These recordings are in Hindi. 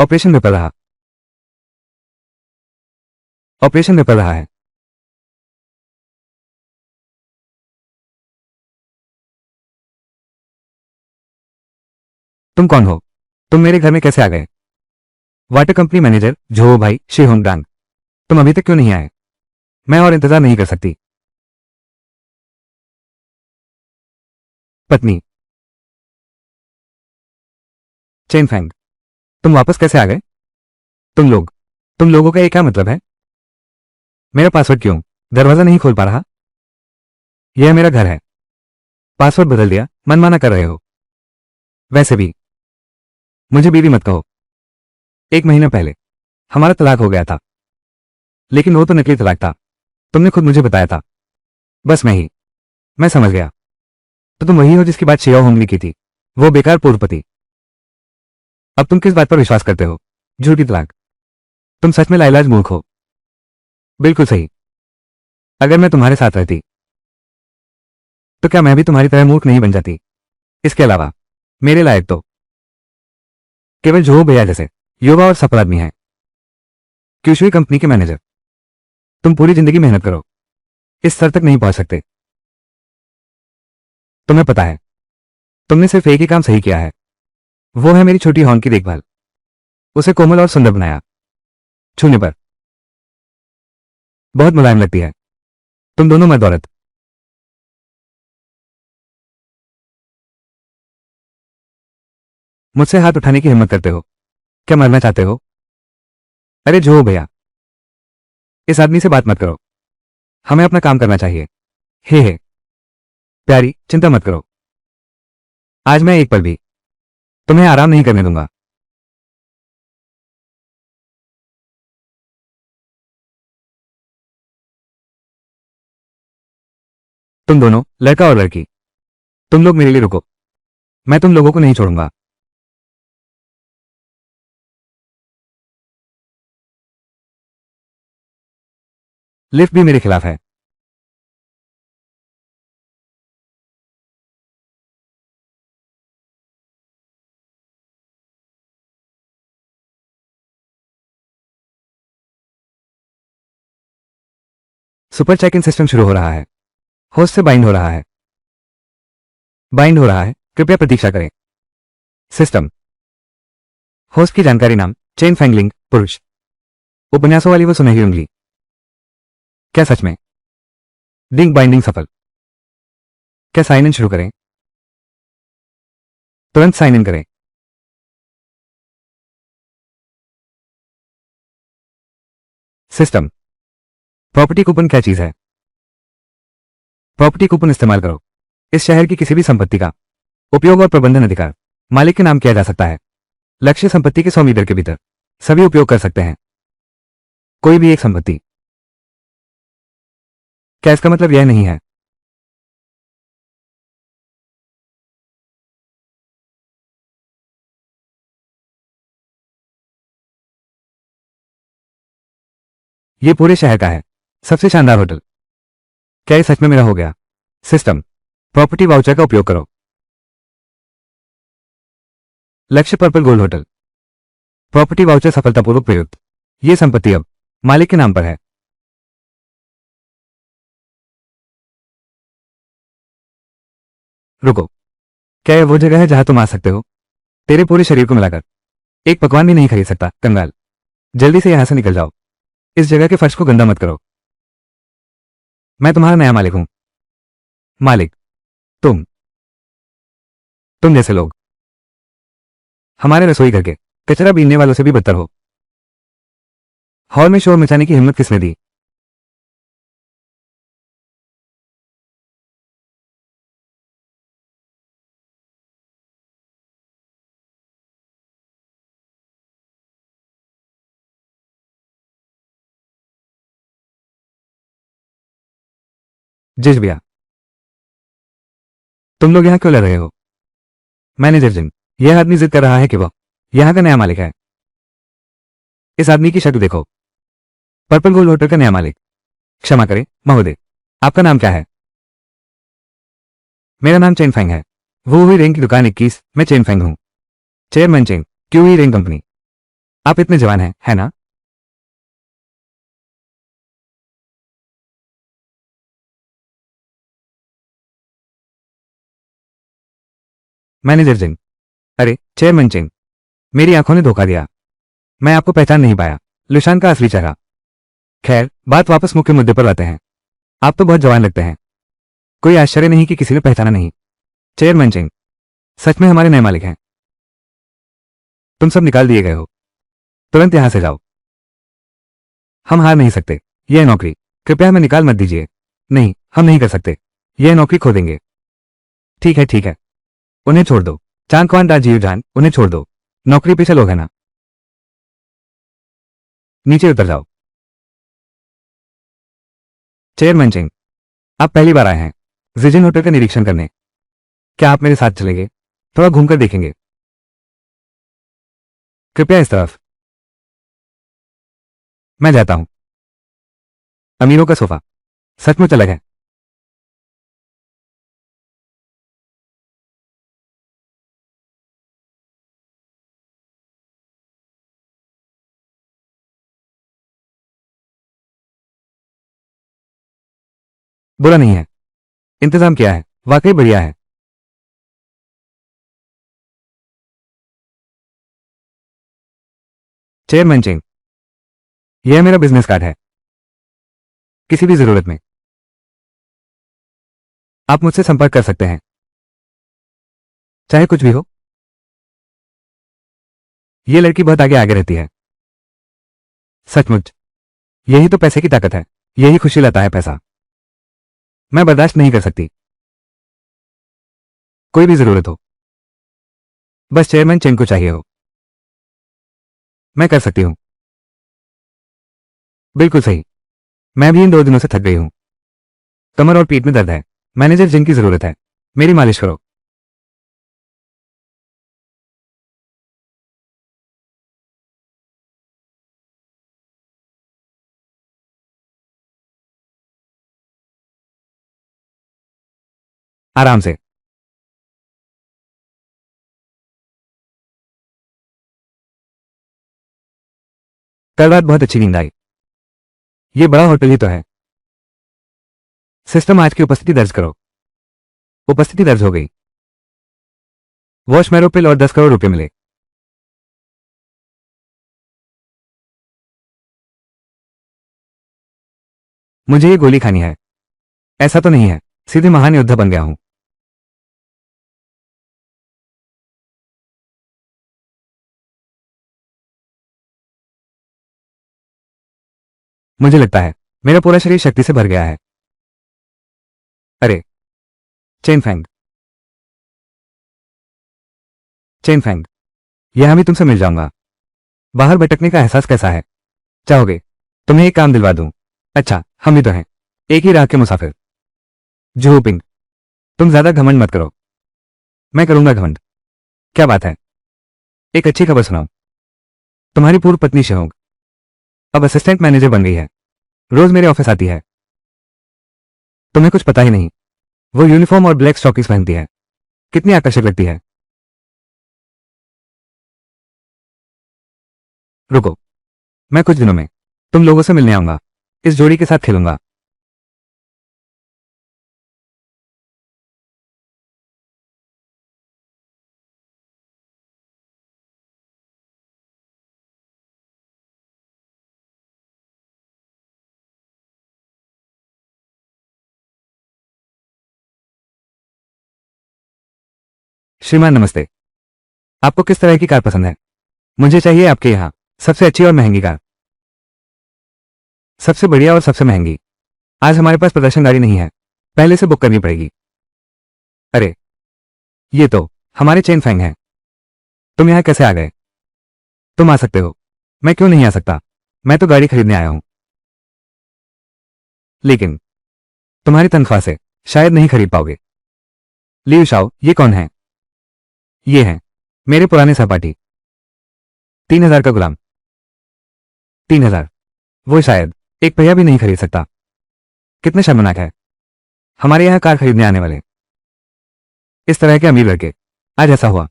ऑपरेशन विफल रहा। ऑपरेशन विफल रहा है। तुम कौन हो? तुम मेरे घर में कैसे आ गए? वाटर कंपनी मैनेजर झो भाई शेहोंगडांग। तुम अभी तक क्यों नहीं आए? मैं और इंतजार नहीं कर सकती। पत्नी चेन फैंग। तुम वापस कैसे आ गए? तुम लोगों का ये क्या मतलब है? मेरा पासवर्ड क्यों दरवाजा नहीं खोल पा रहा? यह मेरा घर है। पासवर्ड बदल दिया, मनमाना कर रहे हो। वैसे भी मुझे बीवी मत कहो। 1 महीना पहले हमारा तलाक हो गया था। लेकिन वो तो नकली तलाक था। तुमने खुद मुझे बताया था। बस मैं समझ गया। तो तुम वही हो जिसकी बात शिया होंगली की थी, वो बेकार पूर्वपति। अब तुम किस बात पर विश्वास करते हो? झूठी तलाक। तुम सच में लाइलाज मूर्ख हो। बिल्कुल सही। अगर मैं तुम्हारे साथ रहती तो क्या मैं भी तुम्हारी तरह मूर्ख नहीं बन जाती? इसके अलावा मेरे लायक तो केवल जो भैया जैसे युवा और सफल आदमी हैं। क्यूशुई कंपनी के मैनेजर। तुम पूरी जिंदगी मेहनत करो, इस स्तर तक नहीं पहुंच सकते। तुम्हें पता है, तुमने सिर्फ एक ही काम सही किया है। वो है मेरी छोटी हॉर्न की देखभाल। उसे कोमल और सुंदर बनाया। छूने पर बहुत मुलायम लगती है। तुम दोनों मर्द औरत मुझसे हाथ उठाने की हिम्मत करते हो। क्या मरना चाहते हो? अरे जो भैया, इस आदमी से बात मत करो। हमें अपना काम करना चाहिए। हे प्यारी, चिंता मत करो। आज मैं एक पल भी तुम्हें आराम नहीं करने दूंगा। तुम दोनों, लड़का और लड़की, तुम लोग मेरे लिए रुको। मैं तुम लोगों को नहीं छोड़ूंगा। लिफ्ट भी मेरे खिलाफ है। सुपर चेक इन सिस्टम शुरू हो रहा है। होस्ट से बाइंड हो रहा है। बाइंड हो रहा है, कृपया प्रतीक्षा करें। सिस्टम होस्ट की जानकारी नाम चेन फैंगलिंग पुरुष। उपन्यासों वाली वो सुनहरी उंगली। क्या सच में? लिंक बाइंडिंग सफल। क्या साइन इन शुरू करें? तुरंत साइन इन करें। सिस्टम प्रॉपर्टी कूपन क्या चीज है? प्रॉपर्टी कूपन इस्तेमाल करो। इस शहर की किसी भी संपत्ति का उपयोग और प्रबंधन अधिकार मालिक के नाम किया जा सकता है। लक्ष्य संपत्ति के 100 मीटर के भीतर सभी उपयोग कर सकते हैं। कोई भी एक संपत्ति। क्या इसका मतलब यह नहीं है? यह पूरे शहर का है सबसे शानदार होटल। क्या यह सच में मेरा हो गया? सिस्टम प्रॉपर्टी वाउचर का उपयोग करो। लक्ष्य purple Gold hotel. Property voucher सफलतापूर्वक प्रयुक्त। यह संपत्ति अब मालिक के नाम पर है। रुको, क्या यह वो जगह है जहां तुम आ सकते हो? तेरे पूरे शरीर को मिलाकर एक पकवान भी नहीं खरीद सकता, कंगाल। जल्दी से यहां से निकल जाओ। इस जगह के फर्श को गंदा मत करो। मैं तुम्हारा नया मालिक हूं। मालिक तुम तुम जैसे लोग हमारे रसोई घर के कचरा बीनने वालों से भी बदतर हो। हॉल में शोर मचाने की हिम्मत किसने दी? जिस भैया, तुम लोग यहां क्यों लड़ रहे हो? मैनेजर जिन, यह आदमी जिद कर रहा है कि वह यहां का नया मालिक है। इस आदमी की शक्ल देखो। पर्पल गोल्ड होटल का नया मालिक। क्षमा करें महोदय, आपका नाम क्या है? मेरा नाम चेन फैंग है। वो हुई रेंग की दुकान 21 में चेन फैंग हूं। चेयरमैन चेन क्यू ही रेंग कंपनी। आप इतने जवान हैं, है ना? मैनेजर जिन। अरे चेयरमैन चिंग, मेरी आंखों ने धोखा दिया। मैं आपको पहचान नहीं पाया। लुशान का असली चेहरा। खैर, बात वापस मुख्य मुद्दे पर लाते हैं। आप तो बहुत जवान लगते हैं। कोई आश्चर्य नहीं कि किसी ने पहचाना नहीं। चेयरमैन चिंग, सच में हमारे नए मालिक हैं। तुम सब निकाल दिए गए हो। तुरंत यहां से जाओ। हम हार नहीं सकते। यह नौकरी कृपया हमें निकाल मत दीजिए। नहीं, हम नहीं कर सकते। यह नौकरी खो देंगे। ठीक है, ठीक है। उन्हें छोड़ दो। चांदकवान राजीव जान, उन्हें छोड़ दो। नौकरी पेशा लोग हैं ना। नीचे उतर जाओ। चेयरमैन चिंग, आप पहली बार आए हैं जिजिन होटल का निरीक्षण करने। क्या आप मेरे साथ चलेंगे? थोड़ा घूमकर देखेंगे। कृपया इस तरफ। मैं जाता हूं। अमीरों का सोफा सचमुच अलग है। बुरा नहीं है। इंतजाम किया है, वाकई बढ़िया है। चेयरमैन चिंग, यह मेरा बिजनेस कार्ड है। किसी भी जरूरत में आप मुझसे संपर्क कर सकते हैं, चाहे कुछ भी हो। यह लड़की बहुत आगे आगे रहती है। सचमुच, यही तो पैसे की ताकत है। यही खुशी लाता है पैसा। मैं बर्दाश्त नहीं कर सकती। कोई भी जरूरत हो, बस चेयरमैन चिंग को चाहिए हो। मैं कर सकती हूं। बिल्कुल सही। मैं भी इन 2 दिनों से थक गई हूं। कमर और पीठ में दर्द है। मैनेजर जिन की जरूरत है। मेरी मालिश करो। आराम से। कल रात बहुत अच्छी नींद आई। ये बड़ा होटल ही तो है। सिस्टम आज की उपस्थिति दर्ज करो। उपस्थिति दर्ज हो गई। वॉश मैरोपिल और 10 करोड़ रुपए मिले। मुझे ये गोली खानी है। ऐसा तो नहीं है सीधे महान योद्धा बन गया हूं। मुझे लगता है मेरा पूरा शरीर शक्ति से भर गया है। अरे चेन फैंग, चेन फैंग, यहां भी तुमसे मिल जाऊंगा। बाहर भटकने का एहसास कैसा है? चाहोगे तुम्हें एक काम दिलवा दूं? अच्छा, हम ही तो हैं, एक ही राह के मुसाफिर। जूपिंग, तुम ज्यादा घमंड मत करो। मैं करूंगा घमंड। क्या बात है? एक अच्छी खबर सुनाओ। तुम्हारी पूर्व पत्नी शहोंग अब असिस्टेंट मैनेजर बन गई है। रोज मेरे ऑफिस आती है। तुम्हें कुछ पता ही नहीं। वो यूनिफॉर्म और ब्लैक स्टॉकिंग्स पहनती है। कितनी आकर्षक लगती है। रुको, मैं कुछ दिनों में तुम लोगों से मिलने आऊंगा। इस जोड़ी के साथ खेलूंगा। श्रीमान नमस्ते। आपको किस तरह की कार पसंद है? मुझे चाहिए आपके यहाँ सबसे अच्छी और महंगी कार। सबसे बढ़िया और सबसे महंगी। आज हमारे पास प्रदर्शन गाड़ी नहीं है, पहले से बुक करनी पड़ेगी। अरे, ये तो हमारे चेन फैंग हैं। तुम यहाँ कैसे आ गए? तुम आ सकते हो। मैं क्यों नहीं आ सकता? मैं तो गाड़ी खरीदने आया हूं। लेकिन तुम्हारी तनख्वाह से शायद नहीं खरीद पाओगे। लियू शाओ, ये कौन है? ये हैं मेरे पुराने सहपाठी। 3,000 का गुलाम। 3,000? वो शायद एक पहिया भी नहीं खरीद सकता। कितने शर्मनाक है। हमारे यहाँ कार खरीदने आने वाले इस तरह के अमीर लड़के। आज ऐसा हुआ,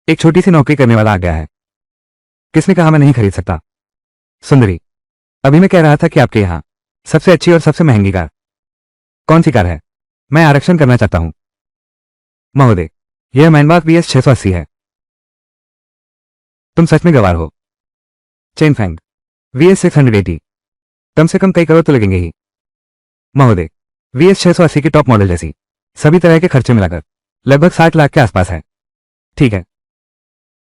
एक छोटी सी नौकरी करने वाला आ गया है। किसने कहा मैं नहीं खरीद सकता? सुंदरी, अभी मैं कह रहा था कि आपके यहाँ सबसे अच्छी और सबसे महंगी कार कौन सी कार है? मैं आरक्षण करना चाहता हूं। महोदय, यह मैनबाग BS 680 है। तुम सच में गवार हो? चेनफेंग, VS 680, कम से कम कई करोड़ तो लगेंगे ही। महोदय, VS 680 की टॉप मॉडल जैसी सभी तरह के खर्चे मिलाकर लगभग 60 लाख के आसपास है। ठीक है,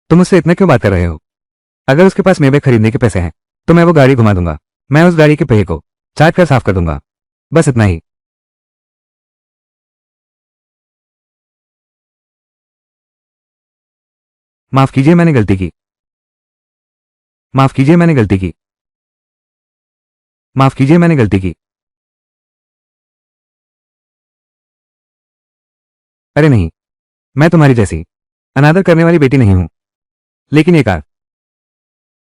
तुम उससे इतना क्यों बात कर रहे हो? अगर उसके पास मेबे खरीदने के पैसे हैं तो मैं वो गाड़ी घुमा दूंगा। मैं उस गाड़ी के पहिए को चाट कर साफ कर दूंगा। बस इतना ही। माफ कीजिए, मैंने गलती की। माफ कीजिए, मैंने गलती की। माफ कीजिए, मैंने गलती की। अरे नहीं, मैं तुम्हारी जैसी अनादर करने वाली बेटी नहीं हूं। लेकिन ये कार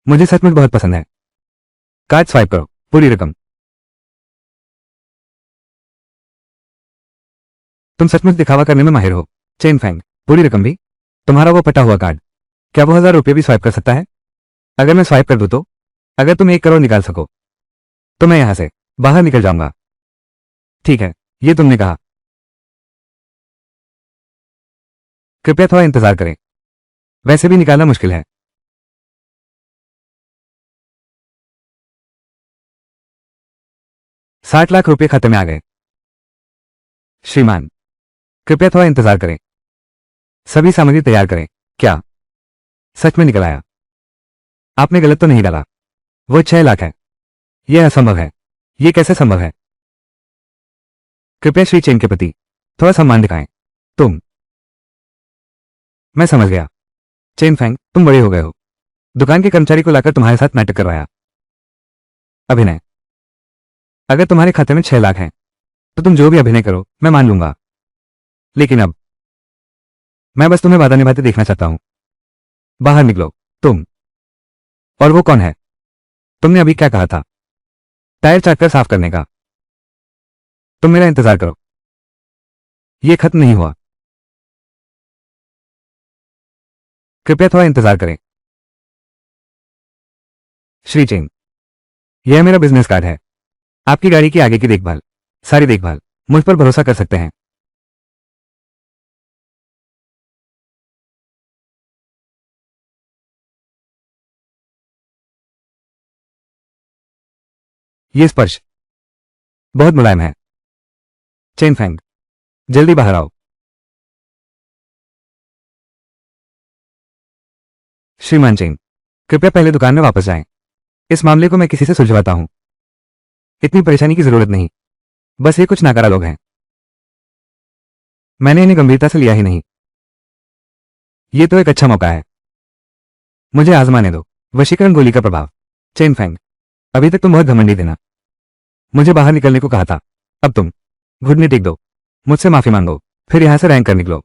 मुझे सचमुच बहुत पसंद है। कार्ड स्वाइप करो, पूरी रकम। तुम सचमुच दिखावा करने में माहिर हो। चेन फैंग, पूरी रकम भी? तुम्हारा वो पटा हुआ कार्ड क्या वो 1000 रुपये भी स्वाइप कर सकता है? अगर मैं स्वाइप कर दूं तो? अगर तुम 1 करोड़ निकाल सको तो मैं यहां से बाहर निकल जाऊंगा। ठीक है, ये तुमने कहा। कृपया थोड़ा इंतजार करें, वैसे भी निकालना मुश्किल है। 60 लाख रुपए खाते में आ गए। श्रीमान, कृपया थोड़ा इंतजार करें, सभी सामग्री तैयार करें। क्या सच में निकल आया? आपने गलत तो नहीं डाला? वो 6 लाख है। यह असंभव है। यह कैसे संभव है? कृपया श्री चेन के प्रति थोड़ा सम्मान दिखाएं। तुम, मैं समझ गया। चेन फैंग, तुम बड़े हो गए हो। दुकान के कर्मचारी को लाकर तुम्हारे साथ नाटक करवाया। अभिनय? अगर तुम्हारे खाते में 6 लाख हैं तो तुम जो भी अभिनय करो मैं मान लूंगा। लेकिन अब मैं बस तुम्हें वादा निभाते देखना चाहता हूं। बाहर निकलो। तुम और वो कौन है? तुमने अभी क्या कहा था? टायर चाटकर साफ करने का। तुम मेरा इंतजार करो, यह खत्म नहीं हुआ। कृपया थोड़ा इंतजार करें। श्री चेन, यह मेरा बिजनेस कार्ड है। आपकी गाड़ी की आगे की देखभाल, सारी देखभाल मुझ पर भरोसा कर सकते हैं। यह स्पर्श बहुत मुलायम है। चेन फैंग, जल्दी बाहर आओ। श्रीमान चेन, कृपया पहले दुकान में वापस जाएं। इस मामले को मैं किसी से सुलझवाता हूं। इतनी परेशानी की जरूरत नहीं। बस ये कुछ नाकारा लोग हैं। मैंने इन्हें गंभीरता से लिया ही नहीं। ये तो एक अच्छा मौका है। मुझे आजमाने दो। वशीकरण गोली का प्रभाव। चेन फैंग, अभी तक तुम बहुत घमंडी थे ना? मुझे बाहर निकलने को कहा था। अब तुम घुटने टेक दो, मुझसे माफी मांगो, फिर यहां से रैंक कर निकलो।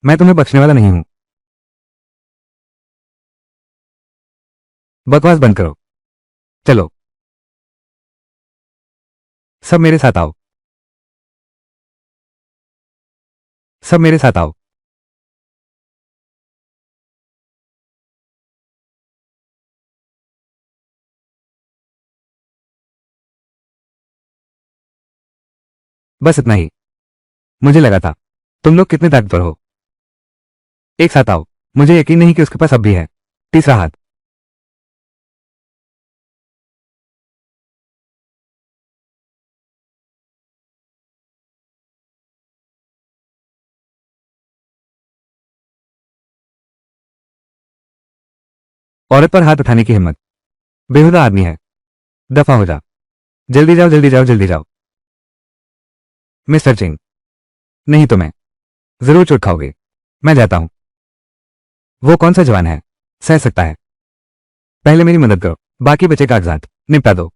मैं तुम्हें बख्शने वाला नहीं हूं। बकवास बंद करो। चलो, सब मेरे साथ आओ। सब मेरे साथ आओ। बस इतना ही। मुझे लगा था तुम लोग कितने ताकतवर हो। एक साथ आओ। मुझे यकीन नहीं कि उसके पास अब भी है तीसरा हाथ। औरत पर हाथ उठाने की हिम्मत बेहुदा आदमी है। दफा हो जा। जल्दी जाओ, जल्दी जाओ, जल्दी जाओ। मिस्टर चिंग, नहीं तो मैं जरूर चोट खाओगे। मैं जाता हूं। वो कौन सा जवान है, सह सकता है। पहले मेरी मदद करो, बाकी बचे कागजात निपटा दो।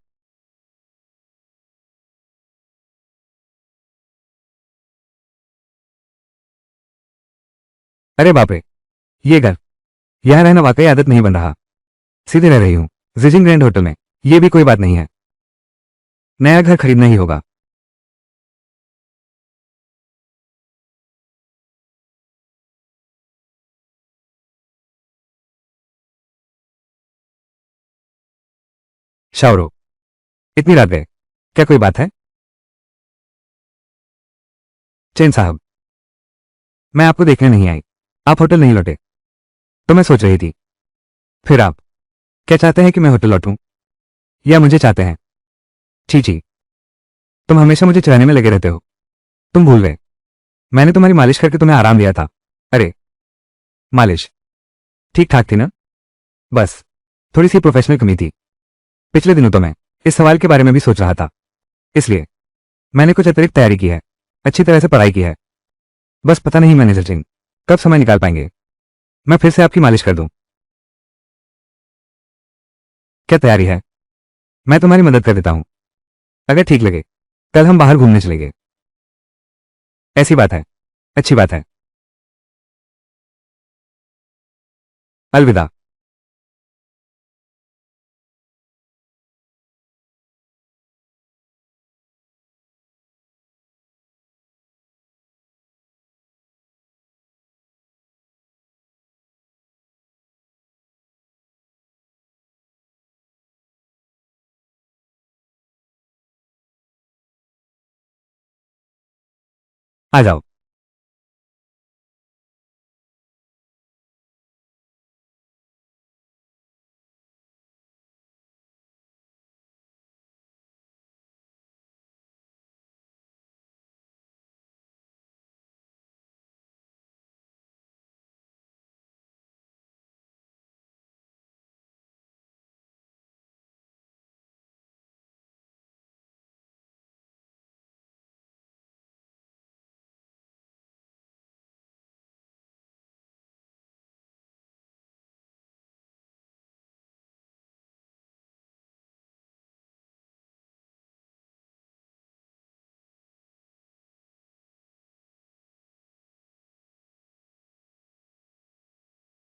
अरे बाप रे, ये घर, यहां रहना वाकई आदत नहीं बन रहा। सीधे रह रही हूं जिजिंग ग्रैंड होटल में। ये भी कोई बात नहीं है। नया घर खरीदना ही होगा। शावरो, इतनी रात गए, क्या कोई बात है? चेन साहब, मैं आपको देखने नहीं आई, आप होटल नहीं लौटे, तो मैं सोच रही थी। फिर आप क्या चाहते हैं कि मैं होटल लौटूं, या मुझे चाहते हैं? छी छी, तुम हमेशा मुझे चुराने में लगे रहते हो। तुम भूल गए, मैंने तुम्हारी मालिश करके तुम्हें आराम दिया था। अरे, मालिश ठीक ठाक थी ना? बस थोड़ी सी प्रोफेशनल कमी थी। पिछले दिनों तो मैं इस सवाल के बारे में भी सोच रहा था, इसलिए मैंने कुछ अतिरिक्त तैयारी की है, अच्छी तरह से पढ़ाई की है। बस पता नहीं मैनेजर सिंह कब समय निकाल पाएंगे, मैं फिर से आपकी मालिश कर दूं। क्या तैयारी है? मैं तुम्हारी मदद कर देता हूं, अगर ठीक लगे कल हम बाहर घूमने चलेंगे। ऐसी बात है, अच्छी बात है। अलविदा। आ जाओ।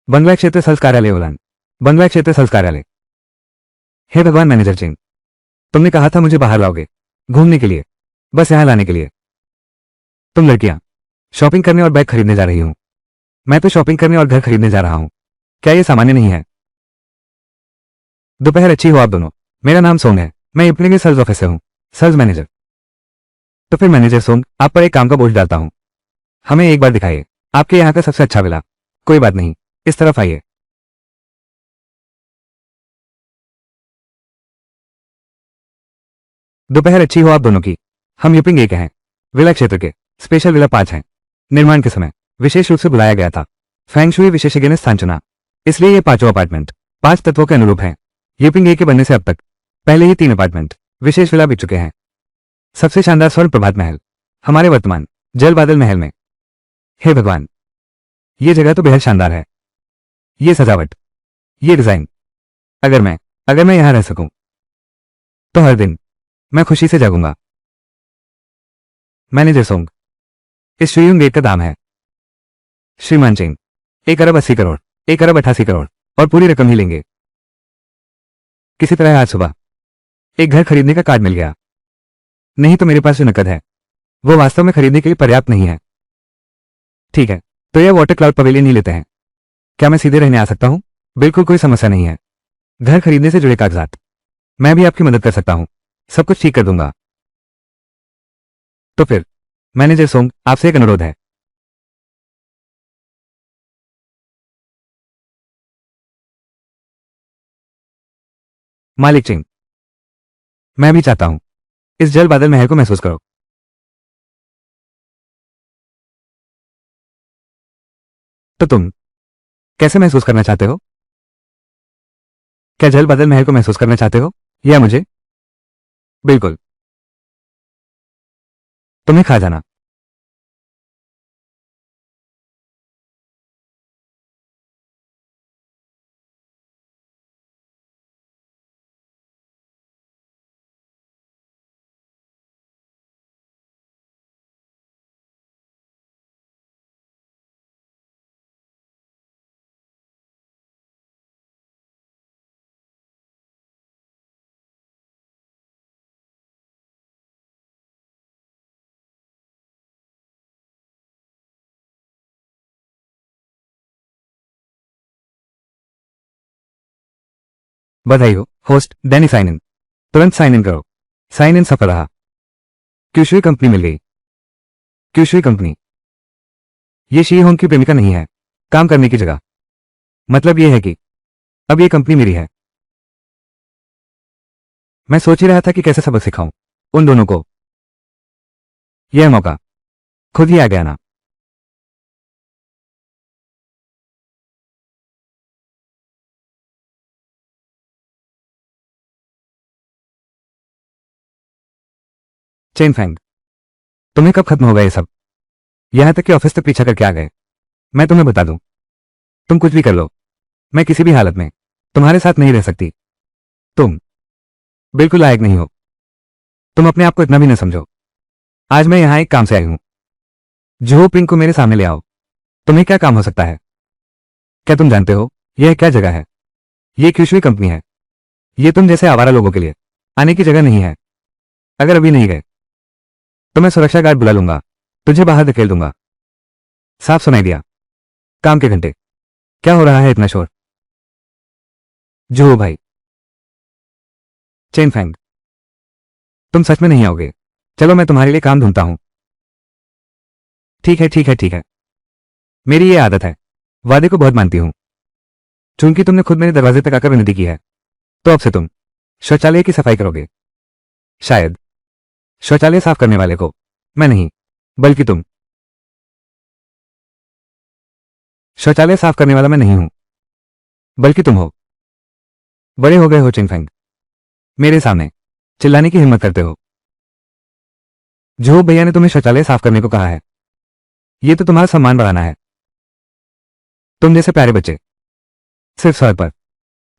बंगला क्षेत्र सल्स कार्यालय उलान, बंगला क्षेत्र सल्स कार्यालय। हे भगवान मैनेजर सिंह, तुमने कहा था मुझे बाहर लाओगे, घूमने के लिए, बस यहां लाने के लिए। तुम लड़कियां शॉपिंग करने और बैग खरीदने जा रही हूं, मैं तो शॉपिंग करने और घर खरीदने जा रहा हूं। क्या यह सामान्य नहीं है? दोपहर अच्छी हो आप दोनों। मेरा नाम सोंग है, मैं इवनिंग के सेल्स ऑफिस से हूं, सेल्स मैनेजर। तो फिर मैनेजर सोंग, आप पर एक काम का बोझ डालता हूं, हमें एक बार दिखाइए आपके यहाँ का सबसे अच्छा विला। कोई बात नहीं, इस तरफ आइए। दोपहर अच्छी हो आप दोनों की। हम यूपिंग एक हैं, विला क्षेत्र के, स्पेशल विला 5 हैं। निर्माण के समय विशेष रूप से बुलाया गया था, फैंग शुई विशेषज्ञ ने स्थान चुना, इसलिए ये पांचों अपार्टमेंट 5 तत्वों के अनुरूप हैं। यूपिंग ए के बनने से अब तक पहले ही 3 अपार्टमेंट विशेष विला बिक चुके हैं। सबसे शानदार स्वर्ण प्रभात महल हमारे वर्तमान जल बादल महल में। हे भगवान, ये जगह तो बेहद शानदार है। ये सजावट, ये डिजाइन, अगर मैं यहां रह सकूं तो हर दिन मैं खुशी से जागूंगा। मैनेजर सोंग, इस शुयुंग गेट का दाम है श्रीमान चेंग 1 अरब 80 करोड़, 1 अरब 88 करोड़, और पूरी रकम ही लेंगे। किसी तरह आज सुबह एक घर खरीदने का कार्ड मिल गया, नहीं तो मेरे पास जो नकद है वो वास्तव में खरीदने के लिए पर्याप्त नहीं है। ठीक है, तो यह वाटर क्लाउड पवेलियन ही लेते हैं। क्या मैं सीधे रहने आ सकता हूं? बिल्कुल कोई समस्या नहीं है। घर खरीदने से जुड़े कागजात मैं भी आपकी मदद कर सकता हूं, सब कुछ ठीक कर दूंगा। तो फिर मैनेजर सोंग, आपसे एक अनुरोध है। मालिक चिंग, मैं भी चाहता हूं इस जल बादल महल को महसूस करो। तो तुम कैसे महसूस करना चाहते हो? क्या जल बादल महल को महसूस करना चाहते हो या मुझे? बिल्कुल, तुम्हें खा जाना। बधाई हो होस्ट डैनी साइनन। तुरंत साइन इन करो। साइन इन सफल रहा। क्यूशुई कंपनी मिल गई। क्यूशुई कंपनी। ये शी होंग की प्रेमिका नहीं है, काम करने की जगह। मतलब ये है कि अब ये कंपनी मेरी है। मैं सोच ही रहा था कि कैसे सबक सिखाऊं उन दोनों को। यह मौका खुद ही आ गया ना। चेन फैंग, तुम्हें कब खत्म होगा ये सब? यहां तक कि ऑफिस तक पीछा करके आ गए। मैं तुम्हें बता दूं, तुम कुछ भी कर लो, मैं किसी भी हालत में तुम्हारे साथ नहीं रह सकती। तुम बिल्कुल लायक नहीं हो। तुम अपने आप को इतना भी न समझो। आज मैं यहां एक काम से आई हूं। जो पिंग को मेरे सामने ले आओ। तुम्हें क्या काम हो सकता है? क्या तुम जानते हो यह क्या जगह है? यह क्यूशुई कंपनी है। यह तुम जैसे आवारा लोगों के लिए आने की जगह नहीं है। अगर अभी नहीं गए तो मैं सुरक्षा गार्ड बुला लूंगा, तुझे बाहर धकेल दूंगा। साफ सुनाई दिया? काम के घंटे। क्या हो रहा है इतना शोर? जो भाई। चेन फैंग, तुम सच में नहीं आओगे? चलो मैं तुम्हारे लिए काम ढूंढता हूं। ठीक है ठीक है ठीक है। मेरी ये आदत है, वादे को बहुत मानती हूं। चूंकि तुमने खुद मेरे दरवाजे तक आकर विनती की है, तो अब से तुम शौचालय की सफाई करोगे। शायद शौचालय साफ करने वाले को मैं नहीं, बल्कि तुम। शौचालय साफ करने वाला मैं नहीं हूं, बल्कि तुम हो। बड़े हो गए हो चिंगफेंग, मेरे सामने चिल्लाने की हिम्मत करते हो। जो भैया ने तुम्हें शौचालय साफ करने को कहा है, यह तो तुम्हारा सम्मान बढ़ाना है। तुम जैसे प्यारे बच्चे सिर्फ सर पर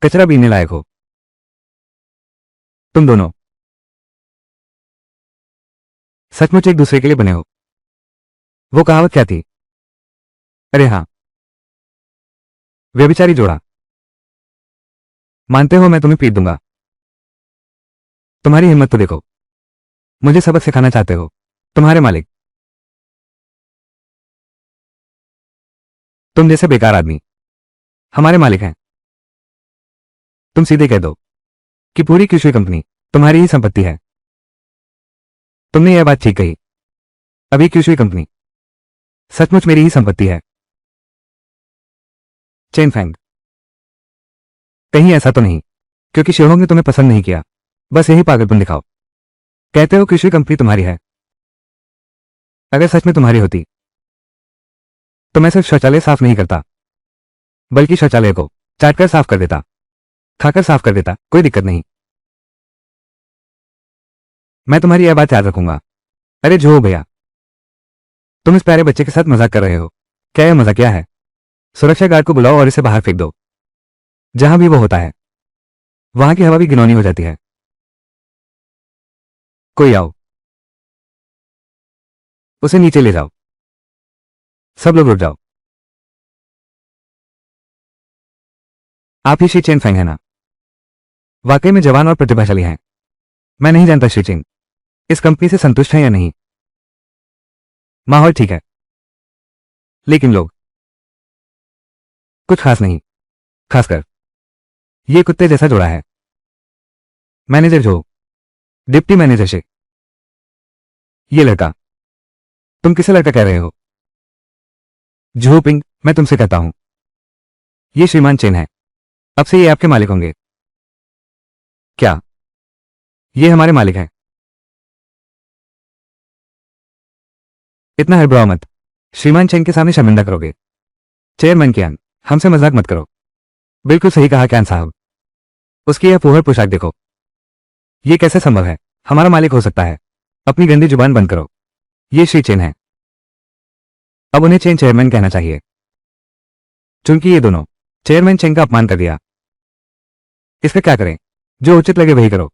कचरा बीनने लायक हो। तुम दोनों सचमुच एक दूसरे के लिए बने हो। वो कहावत क्या थी? अरे हाँ, व्यभिचारी जोड़ा। मानते हो मैं तुम्हें पीट दूंगा? तुम्हारी हिम्मत तो देखो। मुझे सबक सिखाना चाहते हो? तुम्हारे मालिक, तुम जैसे बेकार आदमी हमारे मालिक हैं। तुम सीधे कह दो कि पूरी क्यूशुई कंपनी तुम्हारी ही संपत्ति है। तुमने यह बात ठीक कही। अभी क्यूशुई कंपनी सचमुच मेरी ही संपत्ति है। चेन फैंग, कहीं ऐसा तो नहीं क्योंकि शिवहोंग ने तुम्हें पसंद नहीं किया, बस यही पागलपन दिखाओ। कहते हो क्यूशुई कंपनी तुम्हारी है। अगर सच में तुम्हारी होती तो मैं सिर्फ शौचालय साफ नहीं करता, बल्कि शौचालय को चाटकर साफ कर देता, खाकर साफ कर देता। कोई दिक्कत नहीं। मैं तुम्हारी यह बात याद रखूंगा। अरे जो भैया, तुम इस प्यारे बच्चे के साथ मजाक कर रहे हो? क्या यह मजाकिया है? सुरक्षा गार्ड को बुलाओ और इसे बाहर फेंक दो। जहां भी वो होता है वहां की हवा भी घिनौनी हो जाती है। कोई आओ, उसे नीचे ले जाओ। सब लोग रुक जाओ। आप ही शी चेन फैंग है ना? वाकई में जवान और प्रतिभाशाली हैं। मैं नहीं जानता शी चिंग इस कंपनी से संतुष्ट है या नहीं। माहौल ठीक है, लेकिन लोग कुछ खास नहीं, खासकर ये कुत्ते जैसा जोड़ा है। मैनेजर जो, डिप्टी मैनेजर से। ये लड़का, तुम किसे लड़का कह रहे हो? जो पिंग, मैं तुमसे कहता हूं, ये श्रीमान चेन है। अब से ये आपके मालिक होंगे। क्या ये हमारे मालिक हैं? इतना हड़बड़ाओ मत। श्रीमान चेन के सामने शर्मिंदा करोगे। चेयरमैन कियान, हमसे मजाक मत करो। बिल्कुल सही कहा क्यान साहब। उसकी यह फूहड़ पोशाक देखो। ये कैसे संभव है हमारा मालिक हो सकता है? अपनी गंदी जुबान बंद करो। ये श्री चेन है। अब उन्हें चेन चेयरमैन कहना चाहिए, चूंकि ये दोनों चेयरमैन चेन का अपमान कर दिया। इसका क्या करें? जो उचित लगे वही करो।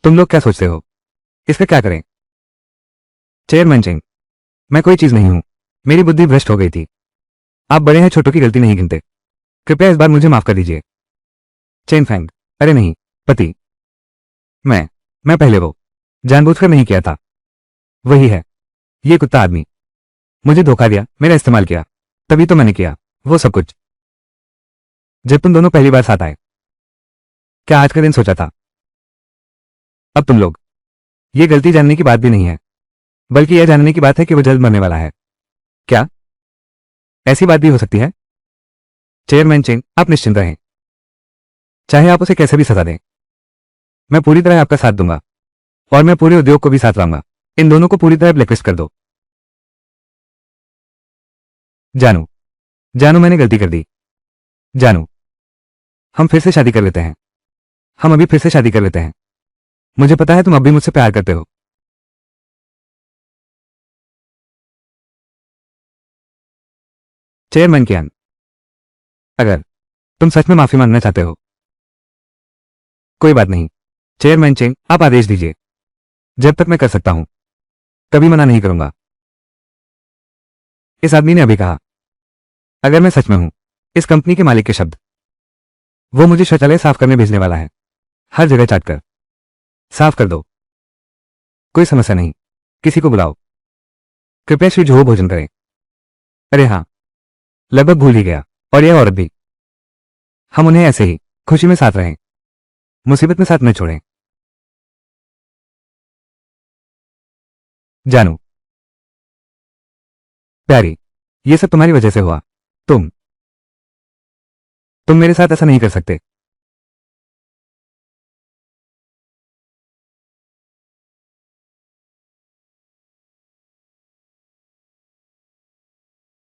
तुम लोग क्या सोचते हो? इसका क्या करें? चेयरमैन चेन, मैं कोई चीज नहीं हूं। मेरी बुद्धि भ्रष्ट हो गई थी। आप बड़े हैं, छोटों की गलती नहीं गिनते। कृपया इस बार मुझे माफ कर दीजिए। चेन फैंग, अरे नहीं पति, मैं पहले वो जानबूझकर नहीं किया था। वही है ये कुत्ता आदमी। मुझे धोखा दिया, मेरा इस्तेमाल किया, तभी तो मैंने किया वो सब कुछ। जब तुम दोनों पहली बार साथ आए। क्या आज का दिन सोचा था? अब तुम लोग, ये गलती जानने की बात भी नहीं है, बल्कि यह जानने की बात है कि वो जल्द मरने वाला है। क्या ऐसी बात भी हो सकती है? चेयरमैन चेन, आप निश्चिंत रहें। चाहे आप उसे कैसे भी सजा दें, मैं पूरी तरह आपका साथ दूंगा और मैं पूरे उद्योग को भी साथ लाऊंगा। इन दोनों को पूरी तरह ब्लैकलिस्ट कर दो। जानू, जानू मैंने गलती कर दी। जानू, हम फिर से शादी कर लेते हैं। हम अभी फिर से शादी कर लेते हैं। मुझे पता है तुम अब भी मुझसे प्यार करते हो। चेयरमैन कियान, अगर तुम सच में माफी मांगना चाहते हो, कोई बात नहीं। चेयरमैन चेंग, आप आदेश दीजिए। जब तक मैं कर सकता हूं कभी मना नहीं करूंगा। इस आदमी ने अभी कहा, अगर मैं सच में हूं इस कंपनी के मालिक के शब्द, वो मुझे शौचालय साफ करने भेजने वाला है। हर जगह चाट कर साफ कर दो। कोई समस्या नहीं, किसी को बुलाओ। कृपया श्री जो भोजन करें। अरे हाँ, लगभग भूल ही गया। और यह औरत भी। हम उन्हें ऐसे ही खुशी में साथ रहें, मुसीबत में साथ न छोड़ें। जानू प्यारी, ये सब तुम्हारी वजह से हुआ। तुम मेरे साथ ऐसा नहीं कर सकते।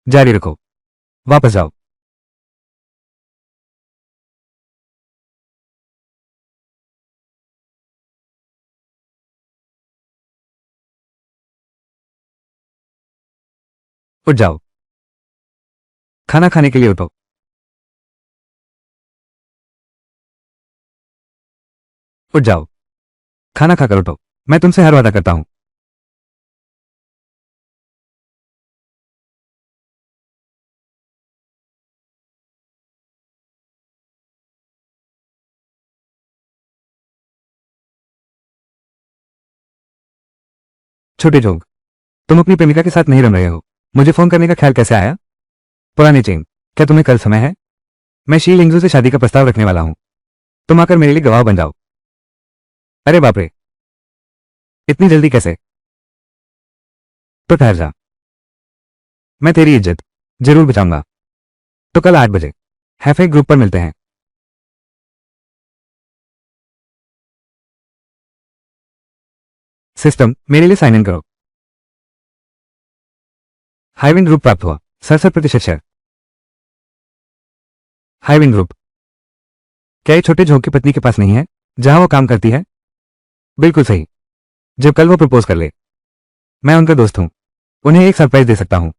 जारी रखो, वापस जाओ। उठ जाओ, खाना खाने के लिए उठो। उठ जाओ, खाना खाकर उठो। मैं तुमसे हर वादा करता हूं। छोटे जोग, तुम अपनी प्रेमिका के साथ नहीं रम रहे हो। मुझे फोन करने का ख्याल कैसे आया? पुराने चेन, क्या तुम्हें कल समय है? मैं शी लिंगजू से शादी का प्रस्ताव रखने वाला हूं। तुम आकर मेरे लिए गवाह बन जाओ। अरे बाप रे, इतनी जल्दी कैसे? तो ठहर जा, मैं तेरी इज्जत जरूर बचाऊंगा। तो कल 8 बजे हैफे ग्रुप पर मिलते हैं। सिस्टम, मेरे लिए साइन इन करो। हाईविन ग्रुप प्राप्त हुआ। 67% शेयर। हाईविन ग्रुप, क्या ये छोटे झोंक की पत्नी के पास नहीं है जहां वो काम करती है? बिल्कुल सही। जब कल वो प्रपोज कर ले, मैं उनका दोस्त हूं, उन्हें एक सरप्राइज दे सकता हूं।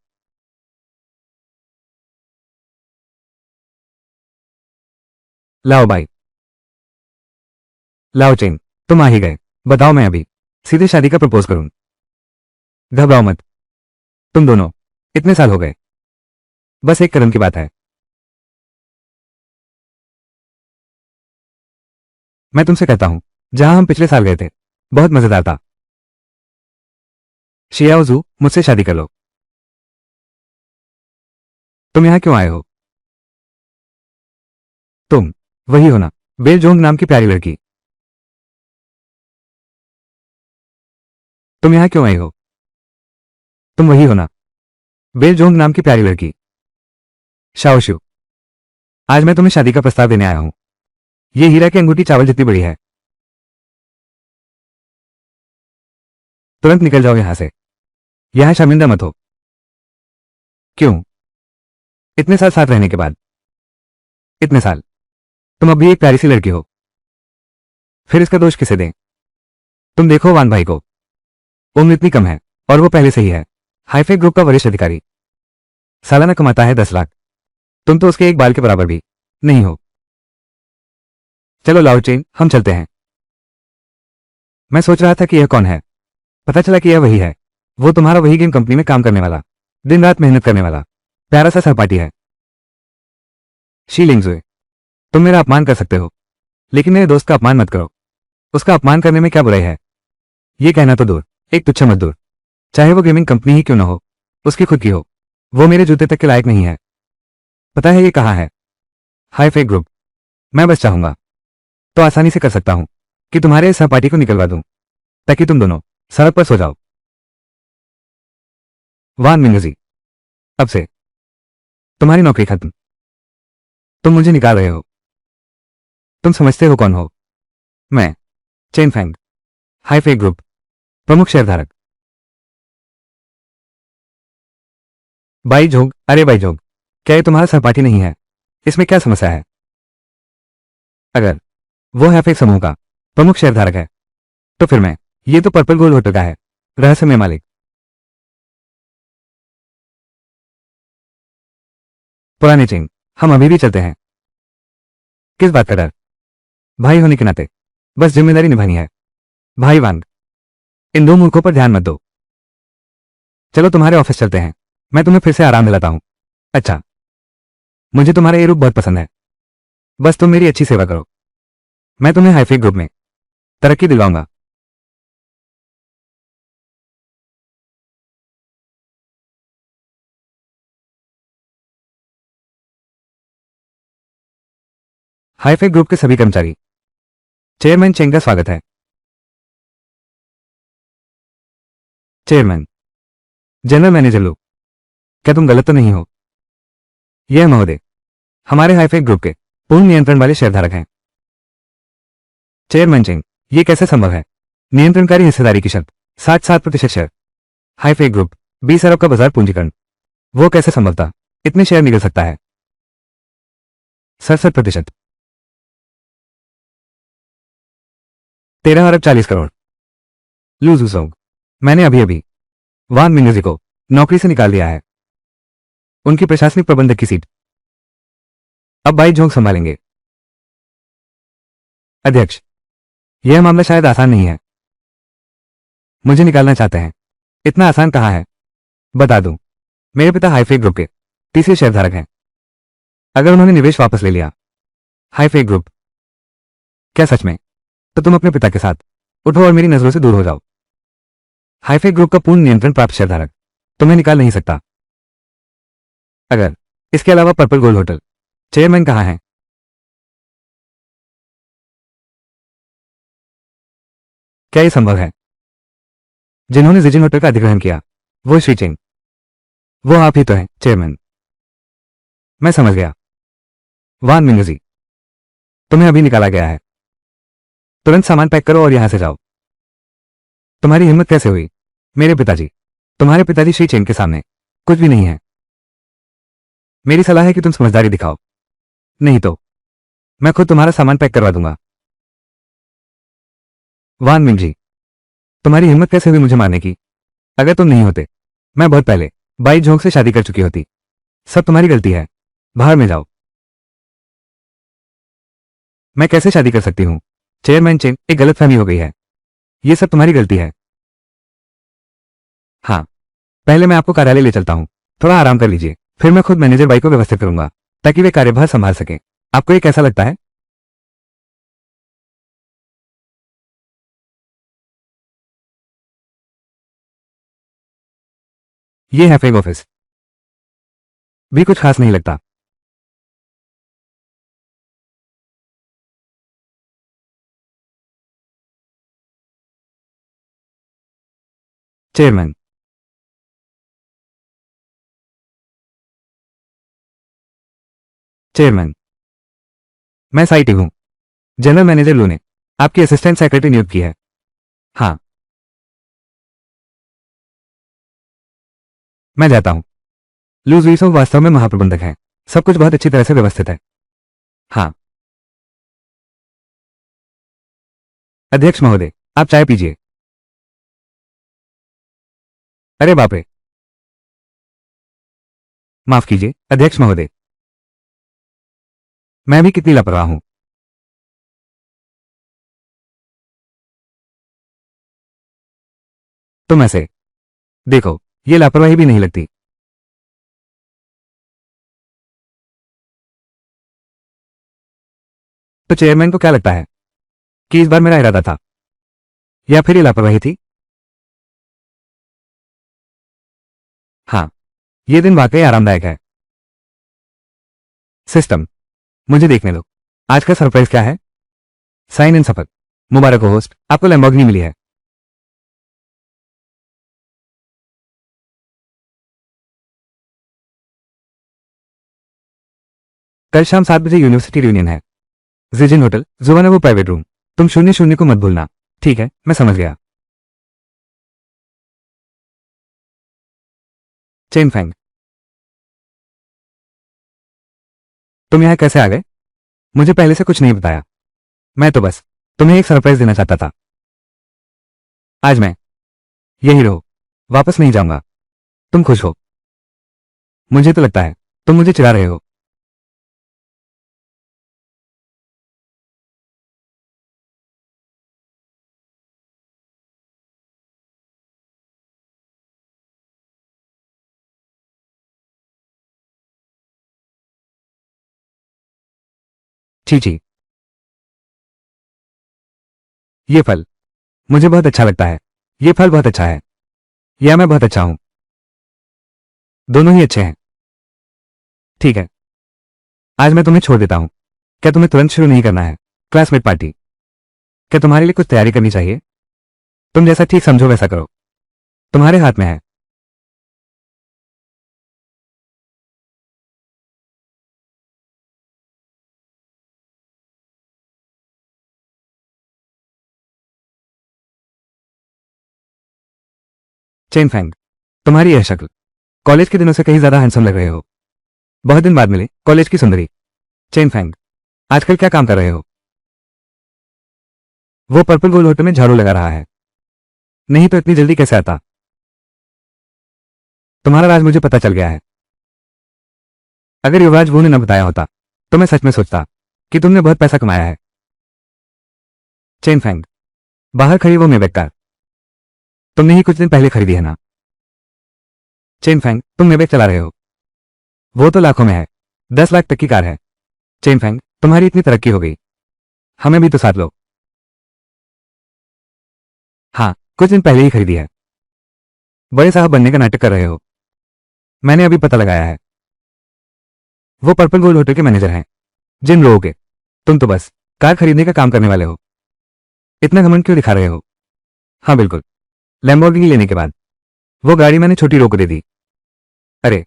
लाओ भाई, लाओ चेन, तुम आ ही गए। बताओ मैं अभी सीधे शादी का प्रपोज करूं? घबराओ मत, तुम दोनों, इतने साल हो गए, बस एक कदम की बात है। मैं तुमसे कहता हूं, जहां हम पिछले साल गए थे, बहुत मजेदार था। शियाओजू, मुझसे शादी कर लो। तुम यहां क्यों आए हो? तुम वही हो ना, बेलजोंग नाम की प्यारी लड़की? तुम यहां क्यों आई हो? तुम वही हो ना, बेलजोंग नाम की प्यारी लड़की? शाओशु, आज मैं तुम्हें शादी का प्रस्ताव देने आया हूं। ये हीरा की अंगूठी चावल जितनी बड़ी है। तुरंत निकल जाओ यहां से। यहां शर्मिंदा मत हो। क्यों? इतने साल साथ रहने के बाद? इतने साल, तुम अब भी एक प्यारी सी लड़की हो, फिर इसका दोष किसे दें? तुम देखो वान भाई को, उम्र इतनी कम है और वो पहले से ही है हाईफे ग्रुप का वरिष्ठ अधिकारी। सालाना कमाता है 10 लाख। तुम तो उसके एक बाल के बराबर भी नहीं हो। चलो लाओ चेन, हम चलते हैं। मैं सोच रहा था कि यह कौन है, पता चला कि यह वही है। वो तुम्हारा वही गेम कंपनी में काम करने वाला, दिन रात मेहनत करने वाला प्यारा सा सहपाठी है। शी लिंगजुए, तुम मेरा अपमान कर सकते हो, लेकिन मेरे दोस्त का अपमान मत करो। उसका अपमान करने में क्या बुराई है? ये कहना तो दूर, एक तुच्छ मजदूर, चाहे वो गेमिंग कंपनी ही क्यों ना हो, उसकी खुद की हो, वो मेरे जूते तक के लायक नहीं है। पता है ये कहाँ है? हाई फेक ग्रुप, मैं बस चाहूंगा तो आसानी से कर सकता हूं कि तुम्हारे इस सहपाठी को निकलवा दूं ताकि तुम दोनों सड़क पर सो जाओ। वान मिंगजी, अब से तुम्हारी नौकरी खत्म। तुम मुझे निकाल रहे हो। तुम समझते हो कौन हो? मैं चेन फैंग, हाई फेक ग्रुप प्रमुख शेयरधारक। बाई जोग, अरे बाई जोग, क्या ये तुम्हारा सहपाठी नहीं है? इसमें क्या समस्या है? अगर वो है फेक समूह का प्रमुख शेयरधारक है तो फिर मैं, ये तो पर्पल गोल्ड होटल का है रहस्यमय मालिक। पुराने चेंग, हम अभी भी चलते हैं। किस बात का डर? भाई होने के नाते बस जिम्मेदारी निभानी है। भाई वांग, इन दो मूर्खों पर ध्यान मत दो। चलो तुम्हारे ऑफिस चलते हैं, मैं तुम्हें फिर से आराम दिलाता हूं। अच्छा, मुझे तुम्हारा ये रूप बहुत पसंद है। बस तुम मेरी अच्छी सेवा करो, मैं तुम्हें हाईफेक ग्रुप में तरक्की दिलवाऊंगा। हाईफेक ग्रुप के सभी कर्मचारी, चेयरमैन चेंग का स्वागत है। चेयरमैन, जनरल मैनेजर लो, क्या तुम गलत तो नहीं हो? यह महोदय हमारे हाईफेक ग्रुप के पूर्ण नियंत्रण वाले शेयरधारक हैं। चेयरमैन चेंग, ये कैसे संभव है? नियंत्रणकारी हिस्सेदारी की शर्त 67% शेयर, हाईफेक ग्रुप 20 अरब का बाजार पूंजीकरण, वो कैसे संभव था? इतने शेयर निकल सकता है? 67%, 13 अरब 40 करोड़। लूज उसोग, मैंने अभी अभी वान मिन्यूजी को नौकरी से निकाल दिया है। उनकी प्रशासनिक प्रबंधक की सीट अब बाई जोंग संभालेंगे। अध्यक्ष, यह मामला शायद आसान नहीं है। मुझे निकालना चाहते हैं, इतना आसान कहाँ है? बता दूं, मेरे पिता हाईफेक ग्रुप के तीसरे शेयरधारक हैं। अगर उन्होंने निवेश वापस ले लिया, हाईफेक ग्रुप, क्या सच में? तो तुम अपने पिता के साथ उठो और मेरी नजरों से दूर हो जाओ। हाईफेक ग्रुप का पूर्ण नियंत्रण प्राप्त शेयरधारक तुम्हें निकाल नहीं सकता। अगर इसके अलावा पर्पल गोल्ड होटल चेयरमैन कहाँ है? क्या यह संभव है? जिन्होंने जिजिन होटल का अधिग्रहण किया वो श्री चेंग, वो आप ही तो हैं चेयरमैन। मैं समझ गया। वान मिंगजी, तुम्हें अभी निकाला गया है। तुरंत सामान पैक करो और यहां से जाओ। तुम्हारी हिम्मत कैसे हुई? मेरे पिताजी, तुम्हारे पिताजी श्री चेंग के सामने कुछ भी नहीं है। मेरी सलाह है कि तुम समझदारी दिखाओ, नहीं तो मैं खुद तुम्हारा सामान पैक करवा दूंगा। वान मिंगजी, तुम्हारी हिम्मत कैसे हुई मुझे मारने की? अगर तुम नहीं होते, मैं बहुत पहले बाई झोंक से शादी कर चुकी होती। सब तुम्हारी गलती है, बाहर में जाओ। मैं कैसे शादी कर सकती हूँ? चेयरमैन चेंग, एक गलतफहमी हो गई है। ये सब तुम्हारी गलती है। हाँ, पहले मैं आपको कार्यालय ले चलता हूँ, थोड़ा आराम कर लीजिए, फिर मैं खुद मैनेजर बाई को व्यवस्थित करूंगा ताकि वे कार्यभार संभाल सकें। आपको ये कैसा लगता है? ये है फेग ऑफिस, भी कुछ खास नहीं लगता। चेयरमैन, चेयरमैन, मैं साइटी हूँ। जनरल मैनेजर लू ने आपकी असिस्टेंट सेक्रेटरी नियुक्त की है। हाँ, मैं जाता हूँ। लू जुइसोंग वास्तव में महाप्रबंधक हैं, सब कुछ बहुत अच्छी तरह से व्यवस्थित है। हाँ, अध्यक्ष महोदय, आप चाय पीजिए। अरे बाप रे, माफ कीजिए अध्यक्ष महोदय, मैं भी कितनी लापरवाह हूं। तुम ऐसे देखो, ये लापरवाही भी नहीं लगती। तो चेयरमैन को क्या लगता है कि इस बार मेरा इरादा था या फिर ये लापरवाही थी? हाँ, ये दिन वाकई आरामदायक है। सिस्टम, मुझे देखने दो। आज का सरप्राइज क्या है? साइन इन सफल। मुबारक हो होस्ट, आपको लैम्बोर्गिनी मिली है। कल शाम 7 बजे यूनिवर्सिटी रियूनियन है। जिजिन होटल, जुवाना वो प्राइवेट रूम। तुम 00 को मत भूलना। ठीक है, मैं समझ गया। चेन फैंग, तुम यहाँ कैसे आ गए? मुझे पहले से कुछ नहीं बताया। मैं तो बस तुम्हें एक सरप्राइज देना चाहता था। आज मैं यही रहो, वापस नहीं जाऊंगा। तुम खुश हो? मुझे तो लगता है तुम मुझे चिढ़ा रहे हो। छी छी, ये फल मुझे बहुत अच्छा लगता है। ये फल बहुत अच्छा है, या मैं बहुत अच्छा हूं? दोनों ही अच्छे हैं। ठीक है, आज मैं तुम्हें छोड़ देता हूं। क्या तुम्हें तुरंत शुरू नहीं करना है? क्लासमेट पार्टी, क्या तुम्हारे लिए कुछ तैयारी करनी चाहिए? तुम जैसा ठीक समझो वैसा करो, तुम्हारे हाथ में है। चेन फैंग, तुम्हारी यह शक्ल कॉलेज के दिनों से कहीं ज्यादा हैंडसम लग रहे हो। बहुत दिन बाद मिले कॉलेज की सुंदरी। चेन फैंग, आजकल क्या काम कर रहे हो? वो पर्पल गोल होटल में झाड़ू लगा रहा है। नहीं तो इतनी जल्दी कैसे आता? तुम्हारा राज मुझे पता चल गया है। अगर युवराज वो ने न बताया होता तो मैं सच में सोचता कि तुमने बहुत पैसा कमाया है। चेन फैंग, बाहर खड़ी वो मेबेक कार तुमने ही कुछ दिन पहले खरीदी है ना? चेन फैंग, तुम मेबेक चला रहे हो? वो तो लाखों में है, 10 लाख तक की कार है। चेन फैंग, तुम्हारी इतनी तरक्की हो गई, हमें भी तो साथ लो। हाँ, कुछ दिन पहले ही खरीदी है। बड़े साहब बनने का नाटक कर रहे हो? मैंने अभी पता लगाया है, वो पर्पल गोल्ड होटल के मैनेजर हैं। जिन लोगों के तुम तो बस कार खरीदने का काम करने वाले हो। इतना घमंड क्यों दिखा रहे हो? हाँ बिल्कुल, लैम्बोर्गिनी लेने के बाद वो गाड़ी मैंने छोटी रो को दे दी। अरे,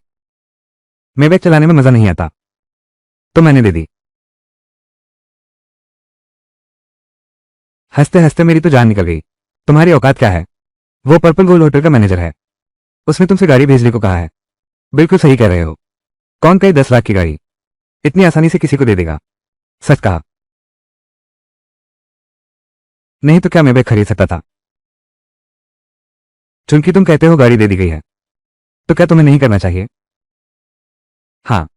मेबेक चलाने में मजा नहीं आता तो मैंने दे दी। हंसते हंसते मेरी तो जान निकल गई। तुम्हारी औकात क्या है? वो पर्पल गोल्ड होटल का मैनेजर है, उसने तुमसे गाड़ी भेजने को कहा है। बिल्कुल सही कह रहे हो। कौन कहे 10 लाख की गाड़ी इतनी आसानी से किसी को दे देगा? सच कहा। नहीं तो क्या मेबेक खरीद सकता था? चूंकि तुम कहते हो गाड़ी दे दी गई है, तो क्या तुम्हें नहीं करना चाहिए? हाँ,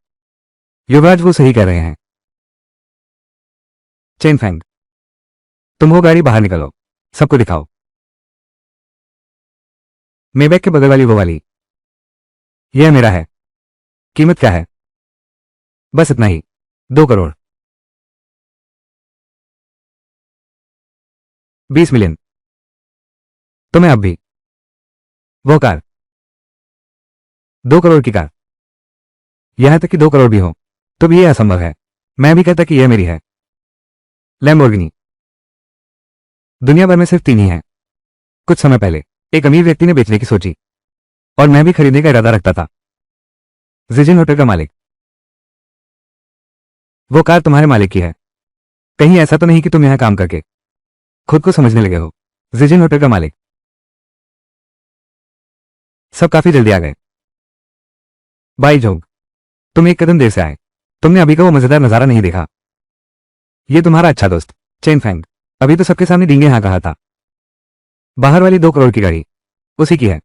युवराज वो सही कह रहे हैं। चेन फैंग, तुम वो गाड़ी बाहर निकलो, सबको दिखाओ। मेबेक के बगल वाली वो वाली, यह मेरा है। कीमत क्या है? बस इतना ही, 2 करोड़। 20 मिलियन। तुम्हें अब भी वो कार, 2 करोड़ की कार, यहां तक कि 2 करोड़ भी हो तो भी यह असंभव है। मैं भी कहता कि यह मेरी है। लैम्बोर्गिनी दुनिया भर में सिर्फ 3 ही हैं। कुछ समय पहले एक अमीर व्यक्ति ने बेचने की सोची और मैं भी खरीदने का इरादा रखता था। जिजिन होटल का मालिक, वो कार तुम्हारे मालिक की है। कहीं ऐसा तो नहीं कि तुम यहां काम करके खुद को समझने लगे हो? जिजिन होटल का मालिक, सब काफी जल्दी आ गए। बाई जोग, तुम एक कदम देर से आए। तुमने अभी का वो मजेदार नजारा नहीं देखा। ये तुम्हारा अच्छा दोस्त चेन फैंग अभी तो सबके सामने डींगे हाँ कहा था। बाहर वाली 2 करोड़ की गाड़ी उसी की है।